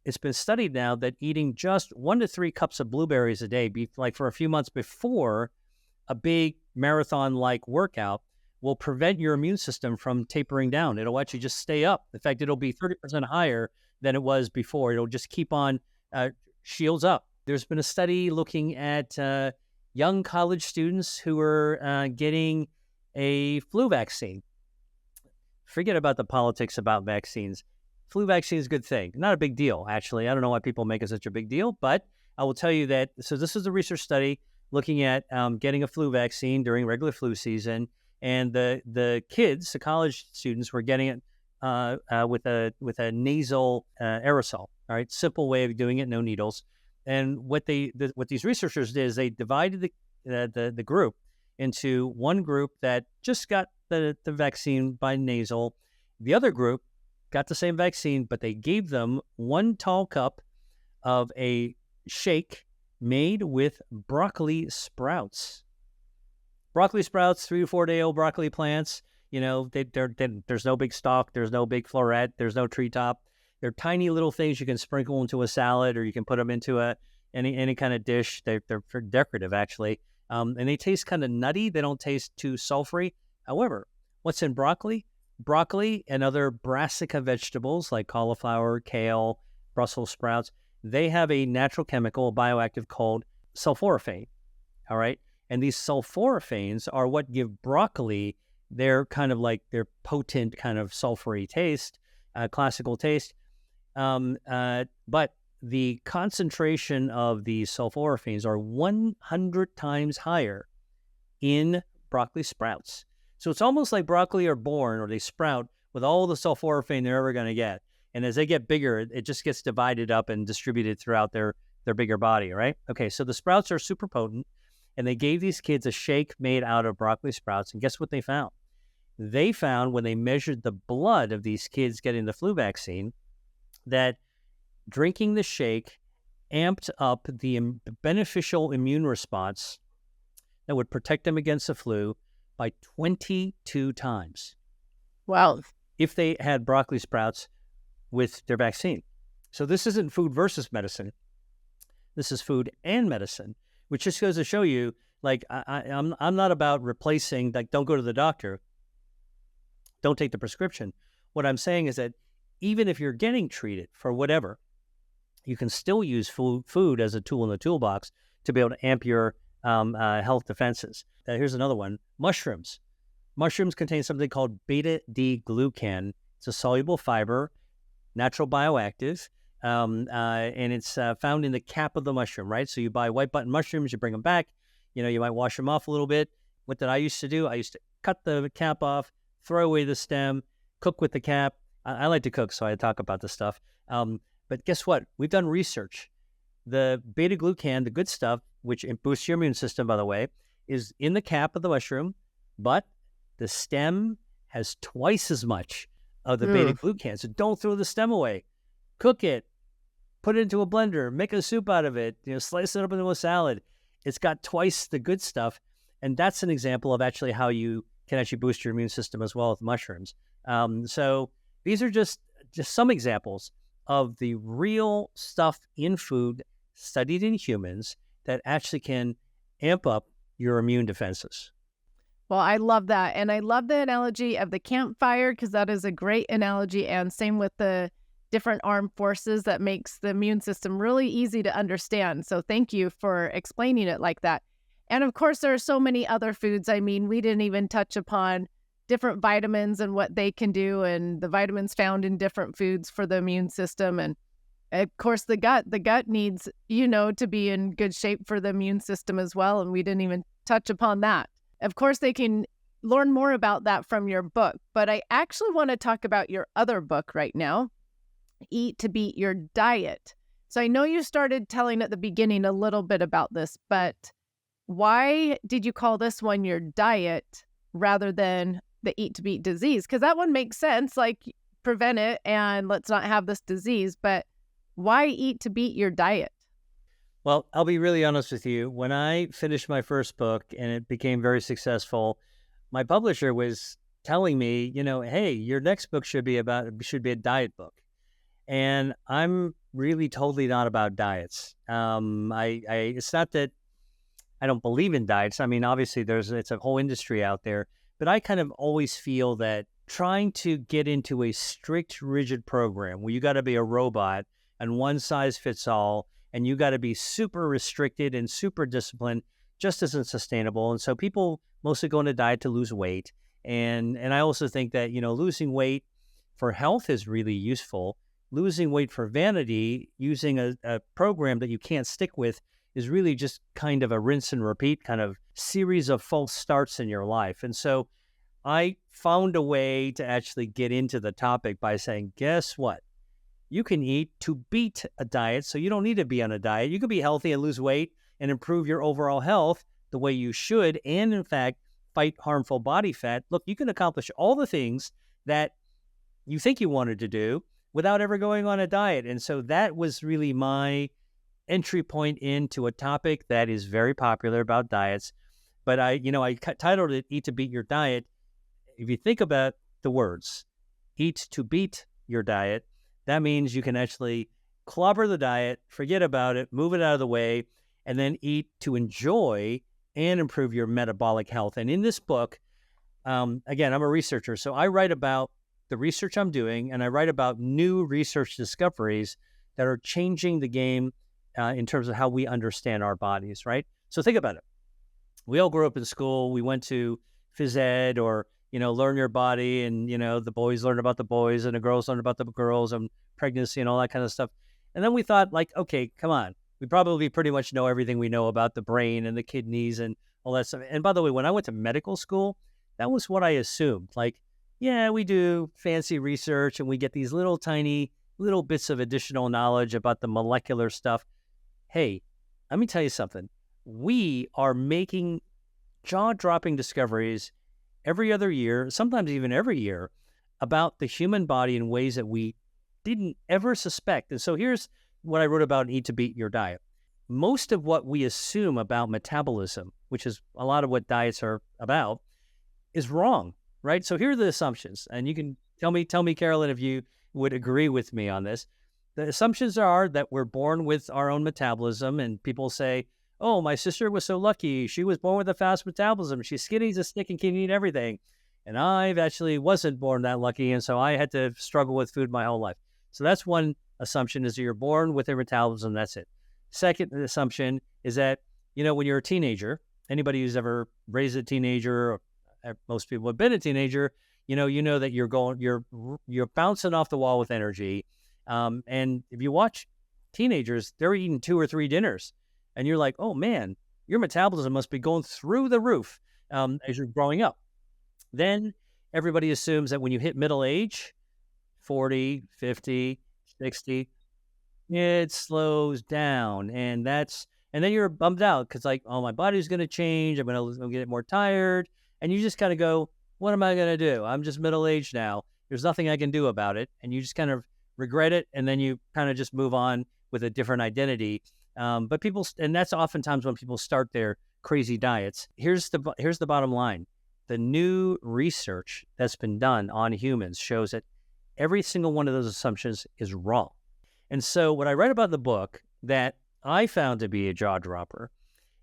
[SPEAKER 2] It's been studied now that eating just 1 to 3 cups of blueberries a day, like for a few months before a big marathon-like workout, will prevent your immune system from tapering down. It'll actually just stay up. In fact, it'll be 30% higher than it was before. It'll just keep on shields up. There's been a study looking at young college students who are getting a flu vaccine. Forget about the politics about vaccines. Flu vaccine is a good thing. Not a big deal, actually. I don't know why people make it such a big deal, but I will tell you that, so this is a research study looking at getting a flu vaccine during regular flu season. And the kids, the college students, were getting it with a nasal aerosol. All right, simple way of doing it, no needles. And what these researchers did is they divided the group into one group that just got the vaccine by nasal. The other group got the same vaccine, but they gave them 1 tall cup of a shake made with broccoli sprouts. Broccoli sprouts, 3 to 4 day old broccoli plants. There's no big stalk, there's no big floret, there's no treetop. They're tiny little things you can sprinkle into a salad, or you can put them into any kind of dish. They're decorative, actually. And they taste kind of nutty. They don't taste too sulfury. However, what's in broccoli? Broccoli and other brassica vegetables like cauliflower, kale, Brussels sprouts, they have a natural chemical, a bioactive, called sulforaphane. All right. And these sulforaphanes are what give broccoli their kind of like their potent kind of sulfury taste, classical taste. But the concentration of these sulforaphanes are 100 times higher in broccoli sprouts. So it's almost like broccoli are born or they sprout with all the sulforaphane they're ever going to get. And as they get bigger, it just gets divided up and distributed throughout their bigger body, right? Okay, so the sprouts are super potent, and they gave these kids a shake made out of broccoli sprouts, and guess what they found? They found when they measured the blood of these kids getting the flu vaccine that drinking the shake amped up the beneficial immune response that would protect them against the flu by 22 times.
[SPEAKER 1] Wow.
[SPEAKER 2] If they had broccoli sprouts with their vaccine. So this isn't food versus medicine. This is food and medicine, which just goes to show you, like, I'm not about replacing, like, don't go to the doctor, don't take the prescription. What I'm saying is that even if you're getting treated for whatever, you can still use food as a tool in the toolbox to be able to amp your health defenses. Here's another one, mushrooms. Mushrooms contain something called beta-D-glucan. It's a soluble fiber, natural bioactive, and it's found in the cap of the mushroom, right? So you buy white button mushrooms, you bring them back, you might wash them off a little bit. What did I used to do? I used to cut the cap off, throw away the stem, cook with the cap. I like to cook, so I talk about this stuff. But guess what? We've done research. The beta-glucan, the good stuff, which boosts your immune system, by the way, is in the cap of the mushroom, but the stem has twice as much of the beta-glucan. So don't throw the stem away. Cook it. Put it into a blender. Make a soup out of it. Slice it up into a salad. It's got twice the good stuff. And that's an example of actually how you can actually boost your immune system as well with mushrooms. So these are just some examples of the real stuff in food studied in humans that actually can amp up your immune defenses.
[SPEAKER 1] Well, I love that. And I love the analogy of the campfire because that is a great analogy. And same with the different armed forces that makes the immune system really easy to understand. So thank you for explaining it like that. And of course, there are so many other foods. I mean, we didn't even touch upon different vitamins and what they can do and the vitamins found in different foods for the immune system. And of course, the gut needs, to be in good shape for the immune system as well. And we didn't even touch upon that. Of course, they can learn more about that from your book. But I actually want to talk about your other book right now, Eat to Beat Your Diet. So I know you started telling at the beginning a little bit about this, but why did you call this one your diet rather than the Eat to Beat disease? Because that one makes sense, like prevent it and let's not have this disease. But why Eat to Beat Your Diet?
[SPEAKER 2] Well, I'll be really honest with you. When I finished my first book and it became very successful, my publisher was telling me, hey, your next book should be a diet book. And I'm really totally not about diets. It's not that I don't believe in diets. I mean, obviously it's a whole industry out there, but I kind of always feel that trying to get into a strict, rigid program where you got to be a robot and one size fits all, and you got to be super restricted and super disciplined, just isn't sustainable. And so people mostly go on a diet to lose weight. And I also think that, losing weight for health is really useful. Losing weight for vanity, using a program that you can't stick with, is really just kind of a rinse and repeat kind of series of false starts in your life. And so I found a way to actually get into the topic by saying, guess what? You can eat to beat a diet, so you don't need to be on a diet. You can be healthy and lose weight and improve your overall health the way you should, and in fact, fight harmful body fat. Look, you can accomplish all the things that you think you wanted to do without ever going on a diet. And so that was really my entry point into a topic that is very popular about diets. But I titled it Eat to Beat Your Diet. If you think about the words, eat to beat your diet, that means you can actually clobber the diet, forget about it, move it out of the way, and then eat to enjoy and improve your metabolic health. And in this book, again, I'm a researcher, so I write about the research I'm doing, and I write about new research discoveries that are changing the game in terms of how we understand our bodies, right? So think about it. We all grew up in school. We went to phys ed or, learn your body. And, the boys learned about the boys and the girls learned about the girls and pregnancy and all that kind of stuff. And then we thought, like, okay, come on. We probably pretty much know everything we know about the brain and the kidneys and all that stuff. And by the way, when I went to medical school, that was what I assumed. Like, yeah, we do fancy research and we get these little tiny little bits of additional knowledge about the molecular stuff. Hey, let me tell you something. We are making jaw-dropping discoveries every other year, sometimes even every year, about the human body in ways that we didn't ever suspect. And so here's what I wrote about in Eat to Beat Your Diet. Most of what we assume about metabolism, which is a lot of what diets are about, is wrong, right? So here are the assumptions, and you can tell me, Carolyn, if you would agree with me on this. The assumptions are that we're born with our own metabolism, and people say, oh, my sister was so lucky. She was born with a fast metabolism. She's skinny as a stick and can eat everything. And I actually wasn't born that lucky, and so I had to struggle with food my whole life. So that's one assumption, is that you're born with a metabolism. That's it. Second assumption is that, when you're a teenager, anybody who's ever raised a teenager, or most people have been a teenager, you know that you're bouncing off the wall with energy. And if you watch teenagers, they're eating 2 or 3 dinners. And you're like, oh, man, your metabolism must be going through the roof as you're growing up. Then everybody assumes that when you hit middle age, 40, 50, 60, it slows down. And then you're bummed out because, like, oh, my body's going to change. I'm going to get more tired. And you just kind of go, what am I going to do? I'm just middle-aged now. There's nothing I can do about it. And you just kind of regret it. And then you kind of just move on with a different identity. But people, and that's oftentimes when people start their crazy diets. Here's the bottom line. The new research that's been done on humans shows that every single one of those assumptions is wrong. And so what I write about in the book that I found to be a jaw dropper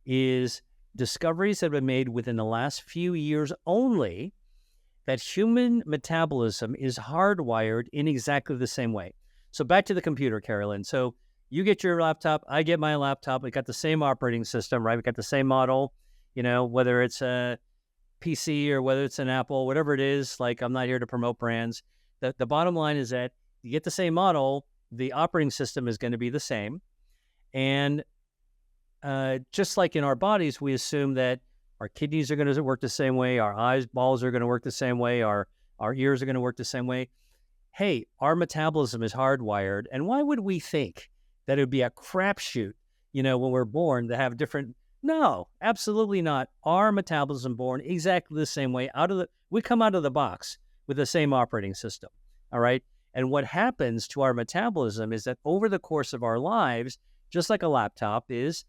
[SPEAKER 2] is discoveries that have been made within the last few years only that human metabolism is hardwired in exactly the same way. So back to the computer, Carolyn. So you get your laptop, I get my laptop. We got the same operating system, right? We got the same model, whether it's a PC or whether it's an Apple, whatever it is. Like, I'm not here to promote brands. The bottom line is that you get the same model, the operating system is going to be the same. And just like in our bodies, we assume that our kidneys are going to work the same way, our eyeballs are going to work the same way, our ears are going to work the same way. Hey, our metabolism is hardwired. And why would we think that it would be a crapshoot, when we're born to have different? No, absolutely not. Our metabolism born exactly the same way. We come out of the box with the same operating system. All right. And what happens to our metabolism is that over the course of our lives, just like a laptop is,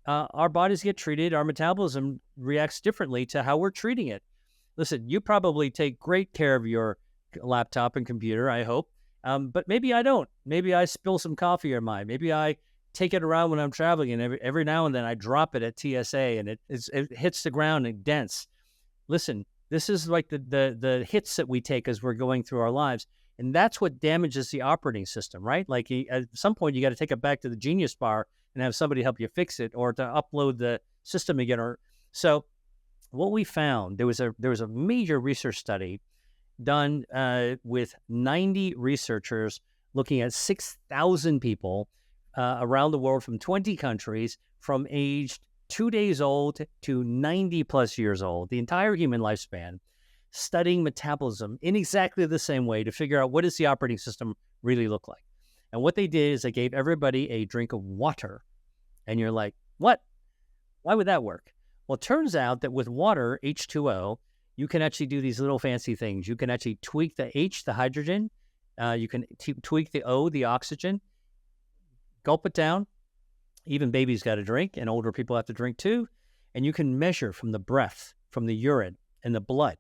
[SPEAKER 2] our bodies get treated. Our metabolism reacts differently to how we're treating it. Listen, you probably take great care of your laptop and computer, I hope. But maybe I don't. Maybe I spill some coffee in mine. Maybe I take it around when I'm traveling, and every now and then I drop it at TSA, and it hits the ground and dents. Listen, this is like the hits that we take as we're going through our lives, and that's what damages the operating system, right? Like, at some point, you got to take it back to the Genius Bar and have somebody help you fix it, or to upload the system again. So, what we found, there was a major research study done with 90 researchers looking at 6,000 people around the world from 20 countries from age 2 days old to 90 plus years old, the entire human lifespan, studying metabolism in exactly the same way to figure out what does the operating system really look like. And what they did is they gave everybody a drink of water. And you're like, what? Why would that work? Well, it turns out that with water, H2O, you can actually do these little fancy things. You can actually tweak the H, the hydrogen. You can tweak the O, the oxygen. Gulp it down. Even babies got to drink, and older people have to drink too. And you can measure from the breath, from the urine and the blood,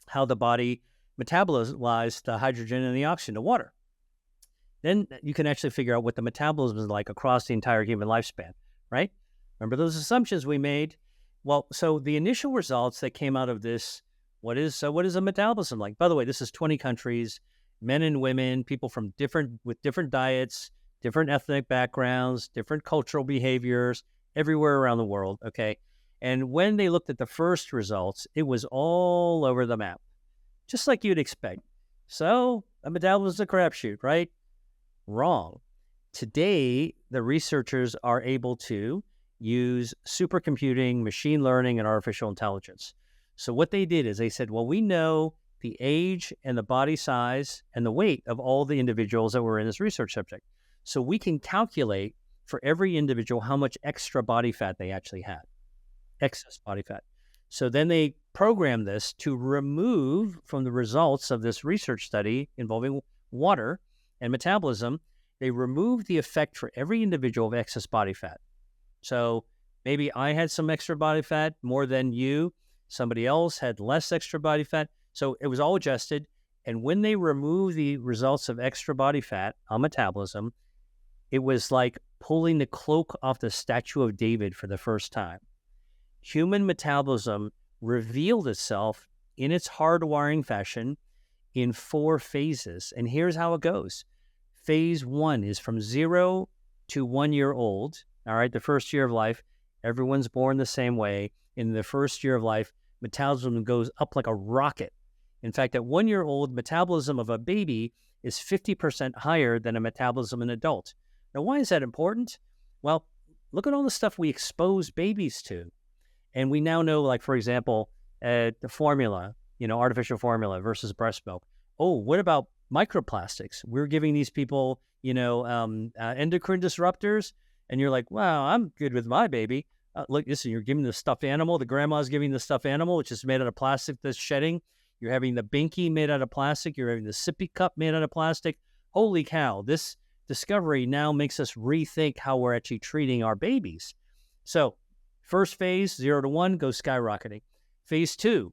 [SPEAKER 2] how the body metabolizes the hydrogen and the oxygen to water. Then you can actually figure out what the metabolism is like across the entire human lifespan, right? Remember those assumptions we made? Well, so the initial results that came out of this, what is a metabolism like? By the way, this is 20 countries, men and women, people from with different diets, different ethnic backgrounds, different cultural behaviors, everywhere around the world, okay? And when they looked at the first results, it was all over the map, just like you'd expect. So a metabolism is a crapshoot, right? Wrong. Today, the researchers are able to use supercomputing, machine learning, and artificial intelligence. So what they did is they said, well, we know the age and the body size and the weight of all the individuals that were in this research subject. So we can calculate for every individual how much extra body fat they actually had, excess body fat. So then they programmed this to remove from the results of this research study involving water and metabolism. They removed the effect for every individual of excess body fat. So maybe I had some extra body fat more than you. Somebody else had less extra body fat. So it was all adjusted. And when they removed the results of extra body fat on metabolism, it was like pulling the cloak off the statue of David for the first time. Human metabolism revealed itself in its hardwiring fashion in 4 phases. And here's how it goes. Phase 1 is from 0 to 1 year old. All right, the first year of life, everyone's born the same way. In the first year of life, metabolism goes up like a rocket. In fact, at 1 year old, metabolism of a baby is 50% higher than a metabolism of an adult. Now, why is that important? Well, look at all the stuff we expose babies to. And we now know, like, for example, the formula, artificial formula versus breast milk. Oh, what about microplastics? We're giving these people, endocrine disruptors. And you're like, wow, I'm good with my baby. Look, listen, you're giving the stuffed animal. The grandma's giving the stuffed animal, which is made out of plastic that's shedding. You're having the binky made out of plastic. You're having the sippy cup made out of plastic. Holy cow, this discovery now makes us rethink how we're actually treating our babies. So first phase, 0 to 1, goes skyrocketing. Phase 2,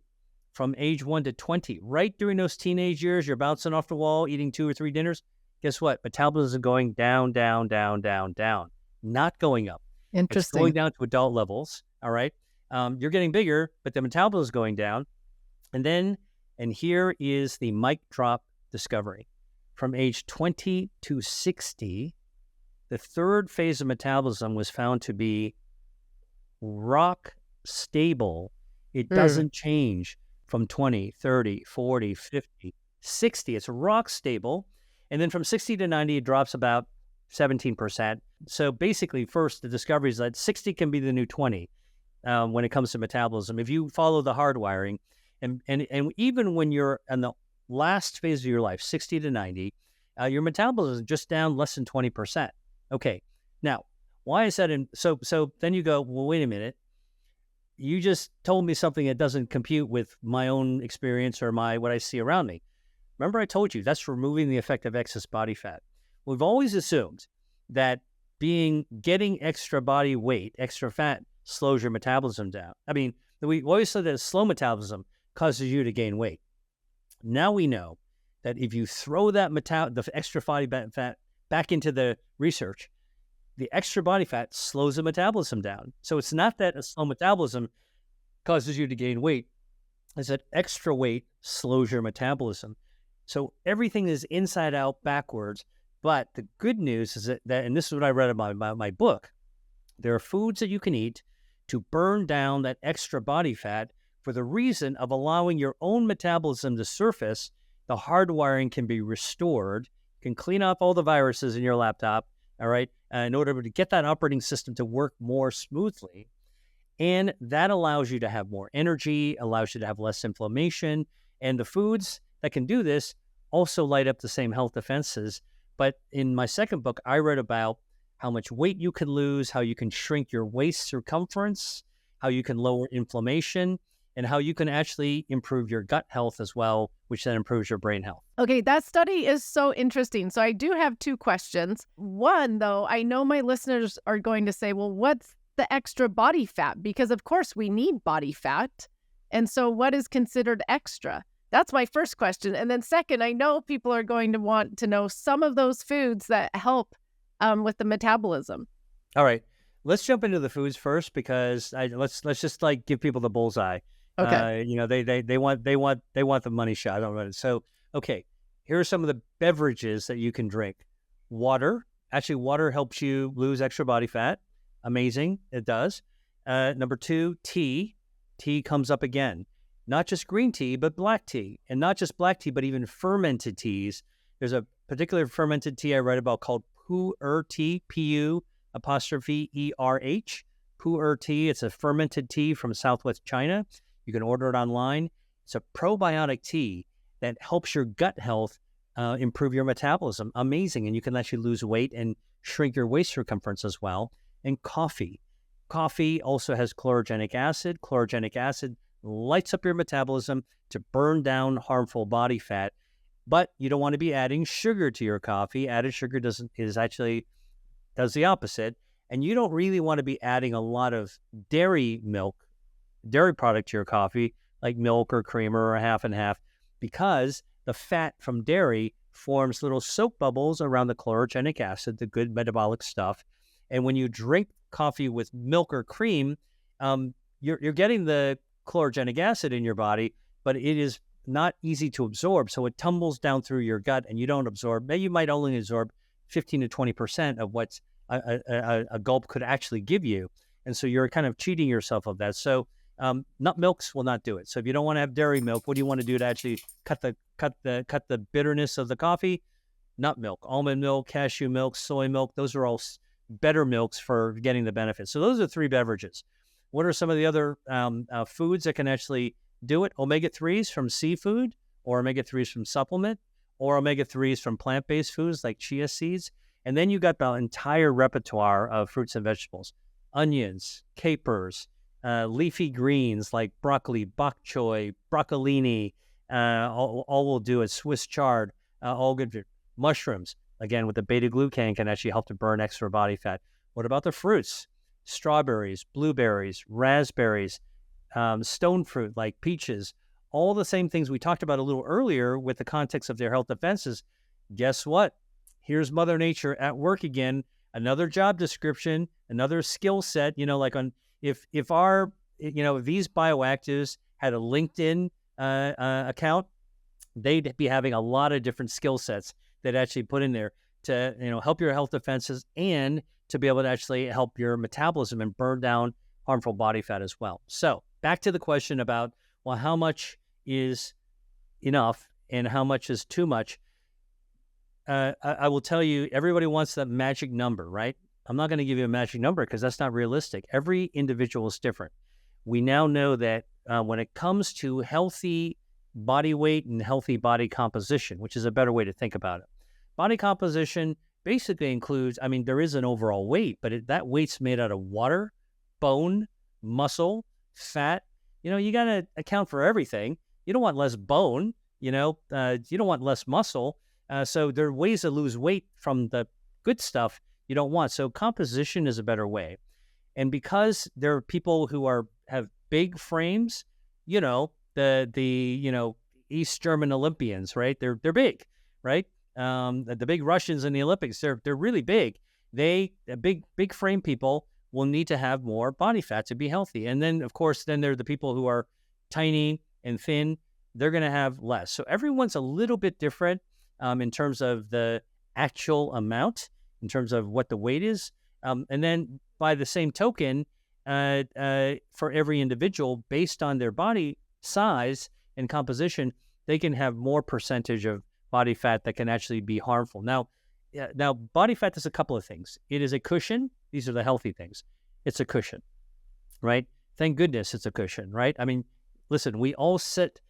[SPEAKER 2] from age 1 to 20, right during those teenage years, you're bouncing off the wall, eating 2 or 3 dinners. Guess what? Metabolism is going down, down, down, down, down, not going up.
[SPEAKER 1] Interesting.
[SPEAKER 2] It's going down to adult levels, all right? You're getting bigger, but the metabolism is going down. And here is the mic drop discovery. From age 20 to 60, the third phase of metabolism was found to be rock stable. It doesn't change from 20, 30, 40, 50, 60. It's rock stable. And then from 60 to 90, it drops about 17%. So basically, first, the discovery is that 60 can be the new 20 when it comes to metabolism. If you follow the hardwiring, and even when you're in the last phase of your life, 60 to 90, your metabolism is just down less than 20%. Okay, now, why is that? So then you go, well, wait a minute. You just told me something that doesn't compute with my own experience or what I see around me. Remember, I told you that's removing the effect of excess body fat. We've always assumed that getting extra body weight, extra fat, slows your metabolism down. I mean, we always said that slow metabolism causes you to gain weight. Now we know that if you throw the extra body fat back into the research, the extra body fat slows the metabolism down. So it's not that a slow metabolism causes you to gain weight. It's that extra weight slows your metabolism. So everything is inside out, backwards. But the good news is that and this is what I read about my book, there are foods that you can eat to burn down that extra body fat for the reason of allowing your own metabolism to surface. The hardwiring can be restored, can clean up all the viruses in your laptop, all right, in order to get that operating system to work more smoothly. And that allows you to have more energy, allows you to have less inflammation. And the foods that can do this also light up the same health defenses. But in my second book, I read about how much weight you can lose, how you can shrink your waist circumference, how you can lower inflammation, and how you can actually improve your gut health as well, which then improves your brain health.
[SPEAKER 1] Okay, that study is so interesting. So I do have 2 questions. One, though, I know my listeners are going to say, well, what's the extra body fat? Because, of course, we need body fat. And so what is considered extra? That's my first question. And then second, I know people are going to want to know some of those foods that help with the metabolism.
[SPEAKER 2] All right, let's jump into the foods first because let's just like give people the bullseye.
[SPEAKER 1] Okay.
[SPEAKER 2] They want the money shot. I don't know. So okay, here are some of the beverages that you can drink. Water. Actually, water helps you lose extra body fat. Amazing, it does. Number 2, tea. Tea comes up again. Not just green tea, but black tea. And not just black tea, but even fermented teas. There's a particular fermented tea I read about called pu-erh tea, P-U''E-R-H. Pu-erh tea. It's a fermented tea from Southwest China. You can order it online. It's a probiotic tea that helps your gut health improve your metabolism. Amazing. And you can actually lose weight and shrink your waist circumference as well. And coffee. Coffee also has chlorogenic acid. Chlorogenic acid lights up your metabolism to burn down harmful body fat. But you don't want to be adding sugar to your coffee. Added sugar does the opposite. And you don't really want to be adding a lot of dairy product to your coffee, like milk or creamer or half and half, because the fat from dairy forms little soap bubbles around the chlorogenic acid, the good metabolic stuff. And when you drink coffee with milk or cream, you're getting the chlorogenic acid in your body, but it is not easy to absorb. So it tumbles down through your gut and you don't absorb. Maybe you might only absorb 15 to 20% of what a gulp could actually give you. And so you're kind of cheating yourself of that. So nut milks will not do it. So if you don't want to have dairy milk, what do you want to do to actually cut the bitterness of the coffee? Nut milk, almond milk, cashew milk, soy milk. Those are all better milks for getting the benefits. So those are 3 beverages. What are some of the other foods that can actually do it? Omega-3s from seafood, or omega-3s from supplement, or omega-3s from plant-based foods like chia seeds. And then you got the entire repertoire of fruits and vegetables, onions, capers, leafy greens like broccoli, bok choy, broccolini, all will do it, Swiss chard, all good. Mushrooms, again, with the beta-glucan can actually help to burn extra body fat. What about the fruits? Strawberries, blueberries, raspberries, stone fruit like peaches, all the same things we talked about a little earlier with the context of their health defenses. Guess what? Here's Mother Nature at work again. Another job description, another skill set. If these bioactives had a LinkedIn account, they'd be having a lot of different skill sets that actually put in there to help your health defenses and to be able to actually help your metabolism and burn down harmful body fat as well. So back to the question about, well, how much is enough and how much is too much? I will tell you, everybody wants that magic number, right? I'm not going to give you a magic number because that's not realistic. Every individual is different. We now know that when it comes to healthy body weight and healthy body composition, which is a better way to think about it, body composition basically includes, there is an overall weight, but that weight's made out of water, bone, muscle, fat. You got to account for everything. You don't want less bone, you don't want less muscle. So there are ways to lose weight from the good stuff you don't want. So composition is a better way. And because there are people who have big frames, the East German Olympians, right? They're big, right? The big Russians in the Olympics, they're really big. Big frame people will need to have more body fat to be healthy. And then, of course, there are the people who are tiny and thin. They're going to have less. So everyone's a little bit different in terms of the actual amount, in terms of what the weight is. And then by the same token, for every individual, based on their body size and composition, they can have more percentage of body fat that can actually be harmful. Now, body fat is a couple of things. It is a cushion. These are the healthy things. It's a cushion, right? Thank goodness it's a cushion, right? Listen, we all sit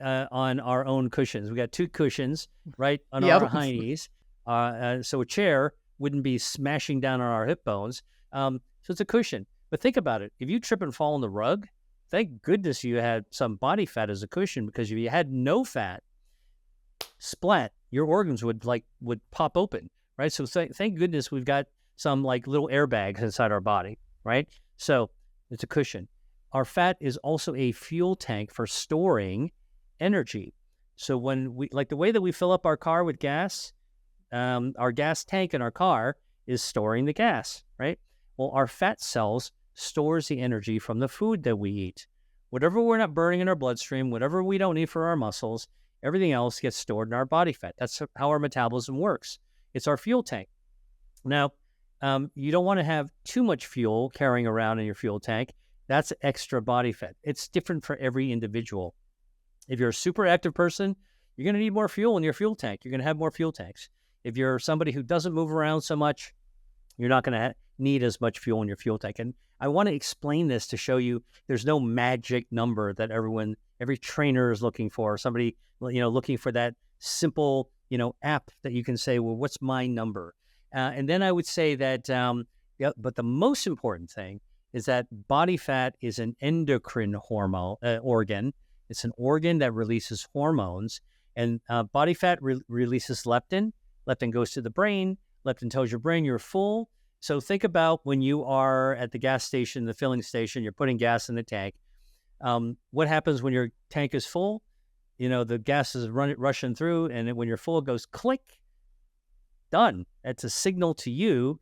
[SPEAKER 2] on our own cushions. We got 2 cushions, right, on
[SPEAKER 1] Yep.
[SPEAKER 2] our high knees. So a chair wouldn't be smashing down on our hip bones. So it's a cushion. But think about it. If you trip and fall on the rug, thank goodness you had some body fat as a cushion, because if you had no fat, splat, your organs would pop open, right? So thank goodness we've got some little airbags inside our body, right? So it's a cushion. Our fat is also a fuel tank for storing energy. So when the way that we fill up our car with gas, our gas tank in our car is storing the gas, right? Well, our fat cells stores the energy from the food that we eat. Whatever we're not burning in our bloodstream, whatever we don't need for our muscles, everything else gets stored in our body fat. That's how our metabolism works. It's our fuel tank. Now, you don't want to have too much fuel carrying around in your fuel tank. That's extra body fat. It's different for every individual. If you're a super active person, you're going to need more fuel in your fuel tank. You're going to have more fuel tanks. If you're somebody who doesn't move around so much, you're not going to need as much fuel in your fuel tank. And I want to explain this to show you there's no magic number that every trainer is looking for. Somebody, looking for that simple, app that you can say, well, what's my number? And then I would say that, but the most important thing is that body fat is an endocrine hormone organ. It's an organ that releases hormones, and body fat releases leptin. Leptin goes to the brain. Leptin tells your brain you're full. So think about when you are at the gas station, the filling station, you're putting gas in the tank. What happens when your tank is full? The gas is rushing through, and when you're full, it goes click, done. That's a signal to you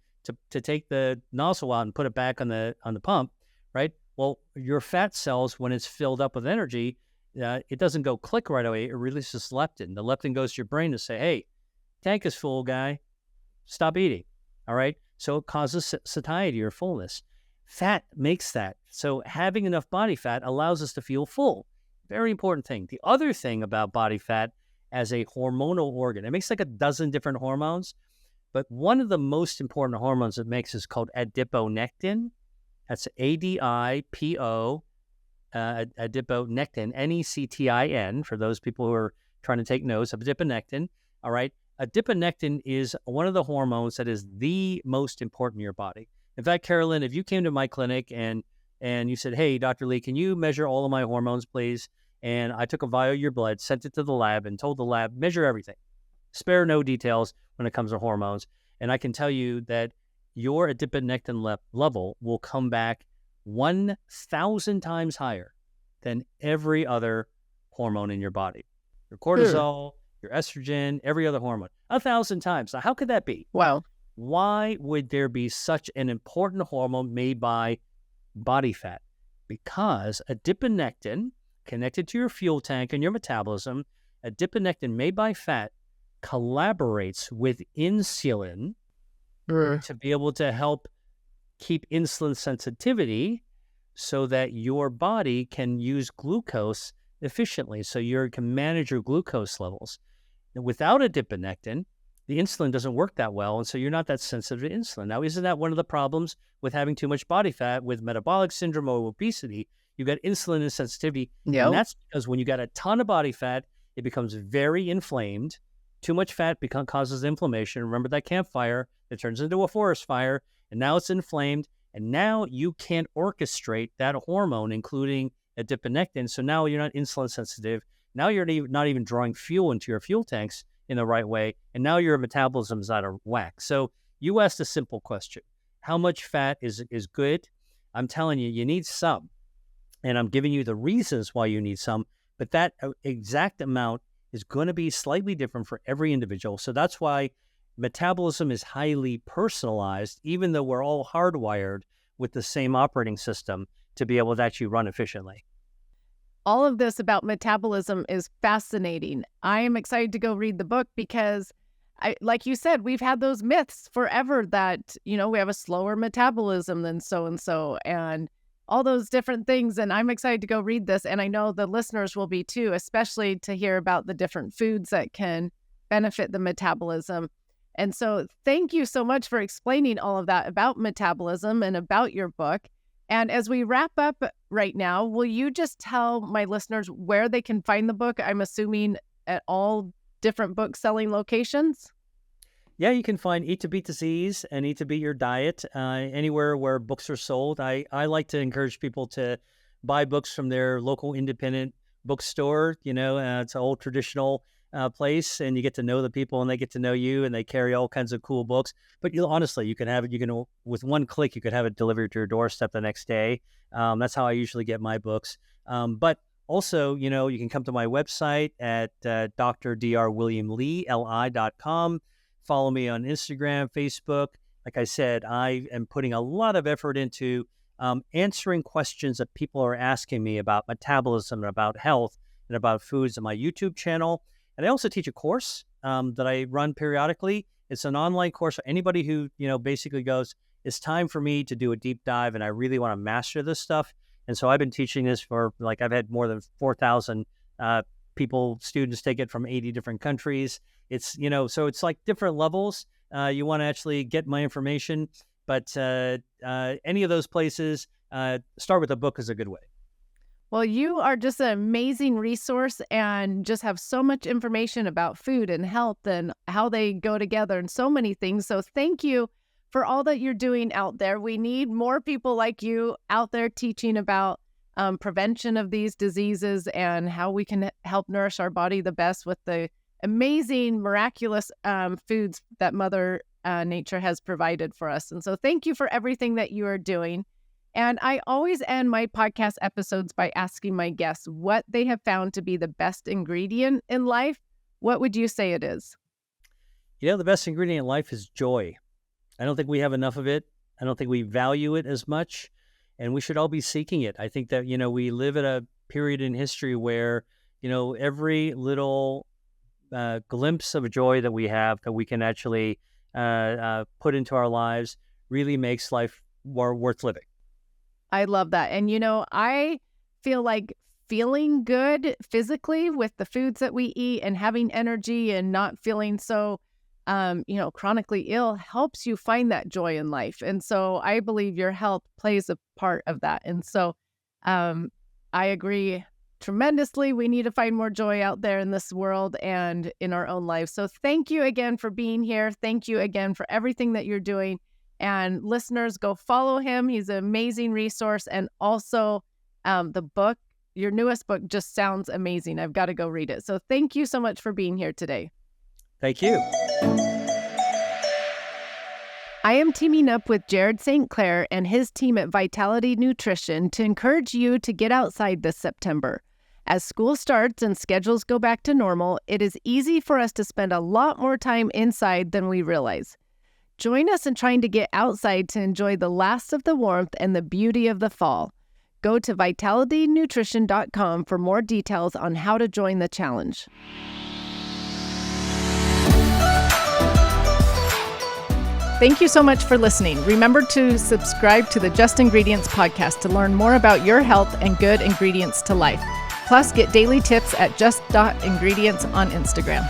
[SPEAKER 2] to take the nozzle out and put it back on the pump, right? Well, your fat cells, when it's filled up with energy, it doesn't go click right away. It releases leptin. The leptin goes to your brain to say, hey, tank is full, guy. Stop eating. All right. So it causes satiety or fullness. Fat makes that. So having enough body fat allows us to feel full. Very important thing. The other thing about body fat as a hormonal organ, it makes like a dozen different hormones, but one of the most important hormones it makes is called adiponectin. That's ADIPO, adiponectin, NECTIN, for those people who are trying to take notes of adiponectin. All right. Adiponectin is one of the hormones that is the most important in your body. In fact, Carolyn, if you came to my clinic and you said, hey, Dr. Lee, can you measure all of my hormones, please? And I took a vial of your blood, sent it to the lab, and told the lab, measure everything. Spare no details when it comes to hormones. And I can tell you that your adiponectin level will come back 1,000 times higher than every other hormone in your body. Your cortisol, your estrogen, every other hormone, 1,000 times. Now, how could that be?
[SPEAKER 1] Wow.
[SPEAKER 2] Why would there be such an important hormone made by body fat? Because adiponectin, connected to your fuel tank and your metabolism, adiponectin made by fat collaborates with insulin to be able to help keep insulin sensitivity so that your body can use glucose efficiently, so you can manage your glucose levels. And without adiponectin, the insulin doesn't work that well, and so you're not that sensitive to insulin. Now, isn't that one of the problems with having too much body fat with metabolic syndrome or obesity? You got insulin insensitivity, and that's because when you got a ton of body fat, it becomes very inflamed. Too much fat causes inflammation. Remember that campfire that turns into a forest fire, and now it's inflamed, and now you can't orchestrate that hormone, including adiponectin, so now you're not insulin sensitive. Now you're not even drawing fuel into your fuel tanks in the right way, and now your metabolism is out of whack. So you asked a simple question. How much fat is good? I'm telling you, you need some, and I'm giving you the reasons why you need some, but that exact amount is going to be slightly different for every individual. So that's why metabolism is highly personalized, even though we're all hardwired with the same operating system to be able to actually run efficiently.
[SPEAKER 1] All of this about metabolism is fascinating. I am excited to go read the book because, like you said, we've had those myths forever that, we have a slower metabolism than so-and-so and all those different things. And I'm excited to go read this. And I know the listeners will be too, especially to hear about the different foods that can benefit the metabolism. And so thank you so much for explaining all of that about metabolism and about your book. And as we wrap up right now, will you just tell my listeners where they can find the book? I'm assuming at all different book selling locations?
[SPEAKER 2] Yeah, you can find Eat to Beat Disease and Eat to Beat Your Diet anywhere where books are sold. I like to encourage people to buy books from their local independent bookstore. It's an old traditional place, and you get to know the people and they get to know you, and they carry all kinds of cool books. But honestly, you can have it, with one click, you could have it delivered to your doorstep the next day. That's how I usually get my books. But also, you can come to my website at drdrwilliamlee.com. Follow me on Instagram, Facebook. Like I said, I am putting a lot of effort into answering questions that people are asking me about metabolism and about health and about foods on my YouTube channel. And I also teach a course that I run periodically. It's an online course for anybody who, basically goes, it's time for me to do a deep dive and I really want to master this stuff. And so I've been teaching this for I've had more than 4,000 students take it from 80 different countries. It's, so it's like different levels. You want to actually get my information, but any of those places, start with a book is a good way.
[SPEAKER 1] Well, you are just an amazing resource and just have so much information about food and health and how they go together and so many things. So thank you for all that you're doing out there. We need more people like you out there teaching about prevention of these diseases and how we can help nourish our body the best with the amazing, miraculous foods that Mother Nature has provided for us. And so thank you for everything that you are doing. And I always end my podcast episodes by asking my guests what they have found to be the best ingredient in life. What would you say it is?
[SPEAKER 2] The best ingredient in life is joy. I don't think we have enough of it. I don't think we value it as much, and we should all be seeking it. I think that, we live at a period in history where, every little glimpse of joy that we have that we can actually put into our lives really makes life more worth living.
[SPEAKER 1] I love that. And, I feel like feeling good physically with the foods that we eat and having energy and not feeling so, chronically ill helps you find that joy in life. And so I believe your health plays a part of that. And so I agree tremendously. We need to find more joy out there in this world and in our own lives. So thank you again for being here. Thank you again for everything that you're doing. And listeners, go follow him. He's an amazing resource. And also the book, your newest book, just sounds amazing. I've got to go read it. So thank you so much for being here today.
[SPEAKER 2] Thank you.
[SPEAKER 1] I am teaming up with Jared St. Clair and his team at Vitality Nutrition to encourage you to get outside this September. As school starts and schedules go back to normal, it is easy for us to spend a lot more time inside than we realize. Join us in trying to get outside to enjoy the last of the warmth and the beauty of the fall. Go to vitalitynutrition.com for more details on how to join the challenge. Thank you so much for listening. Remember to subscribe to the Just Ingredients podcast to learn more about your health and good ingredients to life. Plus, get daily tips at just.ingredients on Instagram.